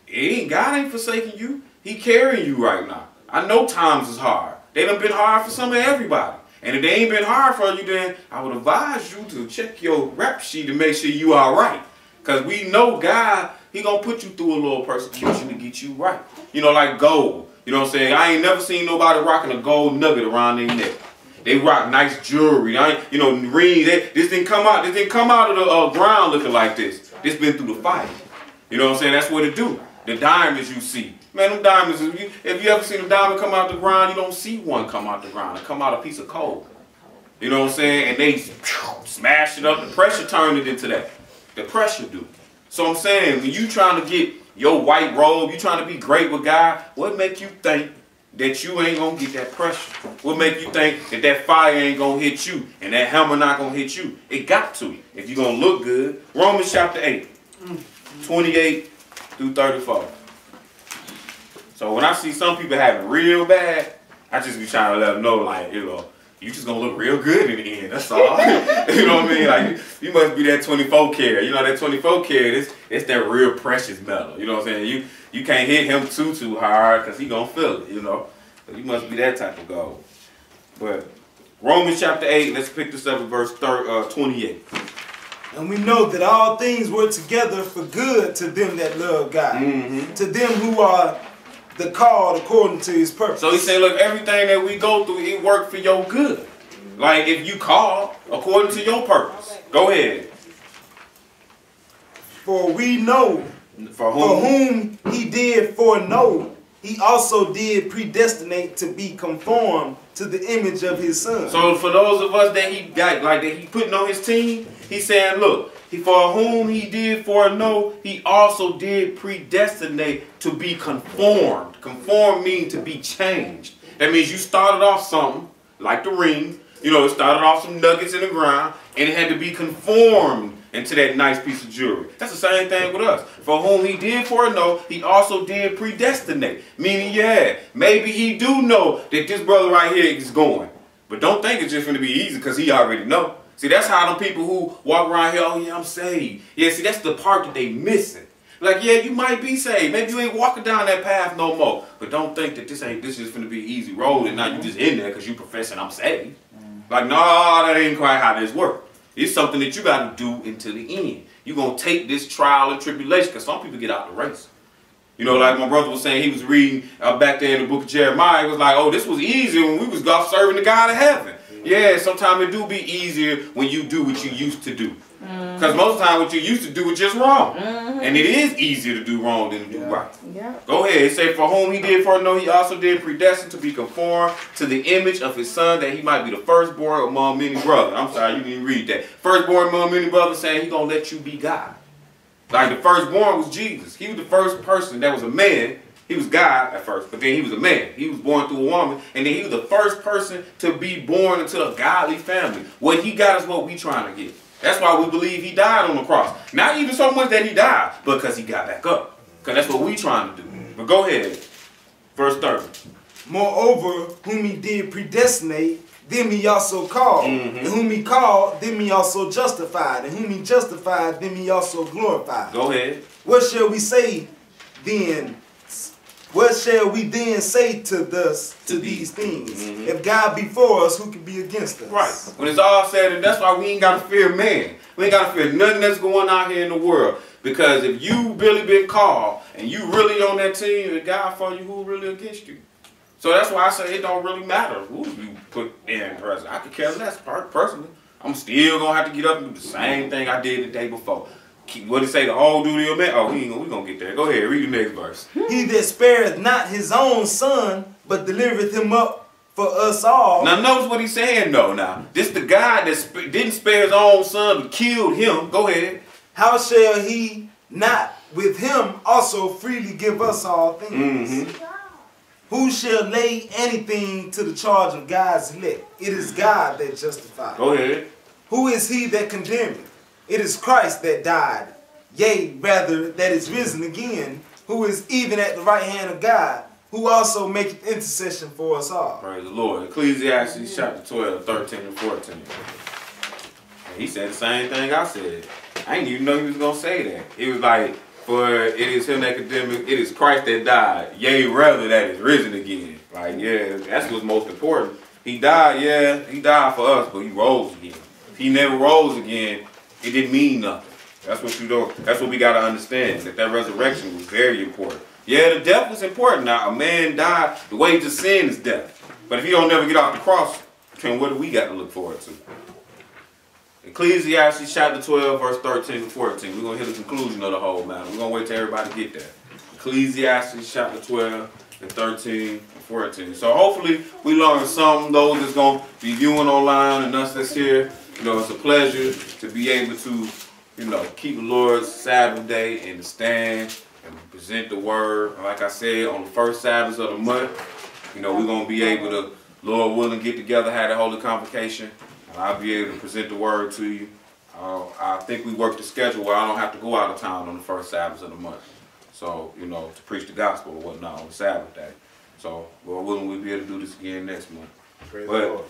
God ain't forsaking you. He carrying you right now. I know times is hard. They done been hard for some of everybody. And if they ain't been hard for you, then I would advise you to check your rap sheet to make sure you all right. Because we know God, he going to put you through a little persecution to get you right. Like gold. You know what I'm saying? I ain't never seen nobody rocking a gold nugget around their neck. They rock nice jewelry. Rings. This didn't come out. This didn't come out of the ground looking like this. This been through the fire. You know what I'm saying? That's what it do. The diamonds you see. Man, them diamonds, if you ever seen a diamond come out the ground, you don't see one come out the ground. It come out a piece of coal. You know what I'm saying? And they smash it up. The pressure turned it into that. The pressure do. So I'm saying, when you trying to get your white robe, you trying to be great with God, what make you think that you ain't gonna get that pressure? What make you think that that fire ain't gonna hit you and that hammer not gonna hit you? It got to, if you're gonna look good. Romans chapter 8, 28 through 34. So when I see some people having real bad, I just be trying to let them know, like, you know, you just gonna look real good in the end, that's all. You know what I mean? Like, you must be that 24 karat. You know, that 24 karat, it's that real precious metal. You know what I'm saying? You can't hit him too hard because he gonna feel it, you know. So you must be that type of gold. But Romans chapter 8, let's pick this up at verse 28. And we know that all things work together for good to them that love God, to them who are the called according to his purpose. So he said, look, everything that we go through, it worked for your good. Like if you call according to your purpose. Go ahead. For we know for whom he did foreknow, he also did predestinate to be conformed to the image of his son. So for those of us that he got, like that he putting on his team, he's saying, look, for whom he did foreknow, he also did predestinate to be conformed. Conform means to be changed. That means you started off something, like the ring, you know, it started off some nuggets in the ground, and it had to be conformed into that nice piece of jewelry. That's the same thing with us. For whom he did foreknow, he also did predestinate. Meaning, yeah, maybe he do know that this brother right here is going. But don't think it's just going to be easy because he already know. See, that's how them people who walk around here, oh yeah, I'm saved. Yeah, see, that's the part that they missing. Like, yeah, you might be saved. Maybe you ain't walking down that path no more. But don't think that this is going to be an easy road and now you just in there because you professing I'm saved. Like, no, that ain't quite how this works. It's something that you got to do until the end. You're going to take this trial and tribulation because some people get out the race. You know, like my brother was saying, he was reading back there in the book of Jeremiah. He was like, oh, this was easy when we was serving the God of heaven. Yeah, sometimes it do be easier when you do what you used to do. Because most of the time what you used to do was just wrong. And it is easier to do wrong than to do right. Go ahead. It say, for whom he did foreknow, he also did predestine to be conformed to the image of his son, that he might be the firstborn among many brothers. I'm sorry, you didn't read that. Firstborn among many brothers, saying he going to let you be God. Like the firstborn was Jesus. He was the first person that was a man. He was God at first, but then he was a man. He was born through a woman, and then he was the first person to be born into a godly family. What he got is what we trying to get. That's why we believe he died on the cross. Not even so much that he died, but because he got back up. Because that's what we trying to do. But go ahead. Verse 30. Moreover, whom he did predestinate, them he also called. And whom he called, them he also justified. And whom he justified, them he also glorified. Go ahead. What shall we say then? What shall we then say to these things? If God be for us, who can be against us? Right. When it's all said, and that's why we ain't got to fear man. We ain't got to fear nothing that's going on here in the world. Because if you really been called and you really on that team, and God for you, who really against you? So that's why I say it don't really matter who you put in prison. I could care less personally. I'm still going to have to get up and do the same thing I did the day before. What did it say? The whole duty of man? Oh, we gonna get there. Go ahead, read the next verse. He that spareth not his own son, but delivereth him up for us all. Now notice what he's saying though. Now this the guy that didn't spare his own son but killed him. Go ahead. How shall he not with him also freely give us all things? Who shall lay anything to the charge of God's elect? It is God that justifies. Go ahead. Who is he that condemneth? It is Christ that died, yea, rather, that is risen again, who is even at the right hand of God, who also maketh intercession for us all. Praise the Lord. Ecclesiastes chapter 12, 13 and 14. And he said the same thing I said. I didn't even know he was going to say that. It was like, for it is him that condemneth, it is Christ that died, yea, rather, that is risen again. Like, yeah, that's what's most important. He died, yeah, he died for us, but he rose again. If he never rose again, it didn't mean nothing. That's what you do. That's what we got to understand. That resurrection was very important. Yeah, the death was important. Now, a man died. The wage of sin is death. But if he don't never get off the cross, then what do we got to look forward to? Ecclesiastes chapter 12, verse 13 to 14. We're going to hit the conclusion of the whole matter. We're going to wait till everybody get there. Ecclesiastes chapter 12 and 13 and 14. So hopefully we learn something. Those that's going to be viewing online and us that's here. You know, it's a pleasure to be able to, you know, keep the Lord's Sabbath day and to stand and present the word. Like I said, on the first Sabbath of the month, You know, we're gonna be able to, Lord willing, get together, have that holy convocation, and I'll be able to present the word to you. I think we worked the schedule where I don't have to go out of town on the first Sabbath of the month. So, you know, to preach the gospel or whatnot on the Sabbath day. So, Lord willing, we'll be able to do this again next month. Praise but the Lord.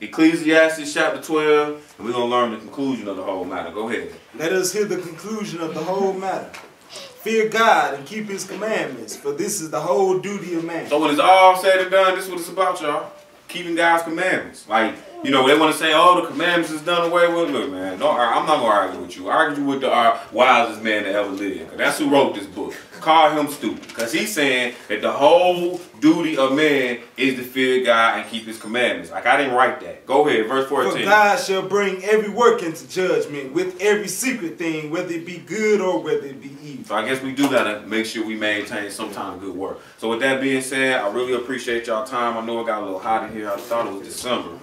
Ecclesiastes chapter 12, and we're going to learn the conclusion of the whole matter. Go ahead. Let us hear the conclusion of the whole matter. Fear God and keep his commandments, for this is the whole duty of man. So when it's all said and done, this is what it's about, y'all. Keeping God's commandments. Like, you know, they want to say, oh, the commandments is done away with. Look, man, I'm not going to argue with you. Argue with the wisest man that ever lived. That's who wrote this book. Call him stupid. Because he's saying that the whole duty of man is to fear God and keep his commandments. Like, I didn't write that. Go ahead, verse 14. For God shall bring every work into judgment with every secret thing, whether it be good or whether it be evil. So I guess we do got to make sure we maintain some kind of good work. So with that being said, I really appreciate y'all time. I know it got a little hot in here. I thought it was December.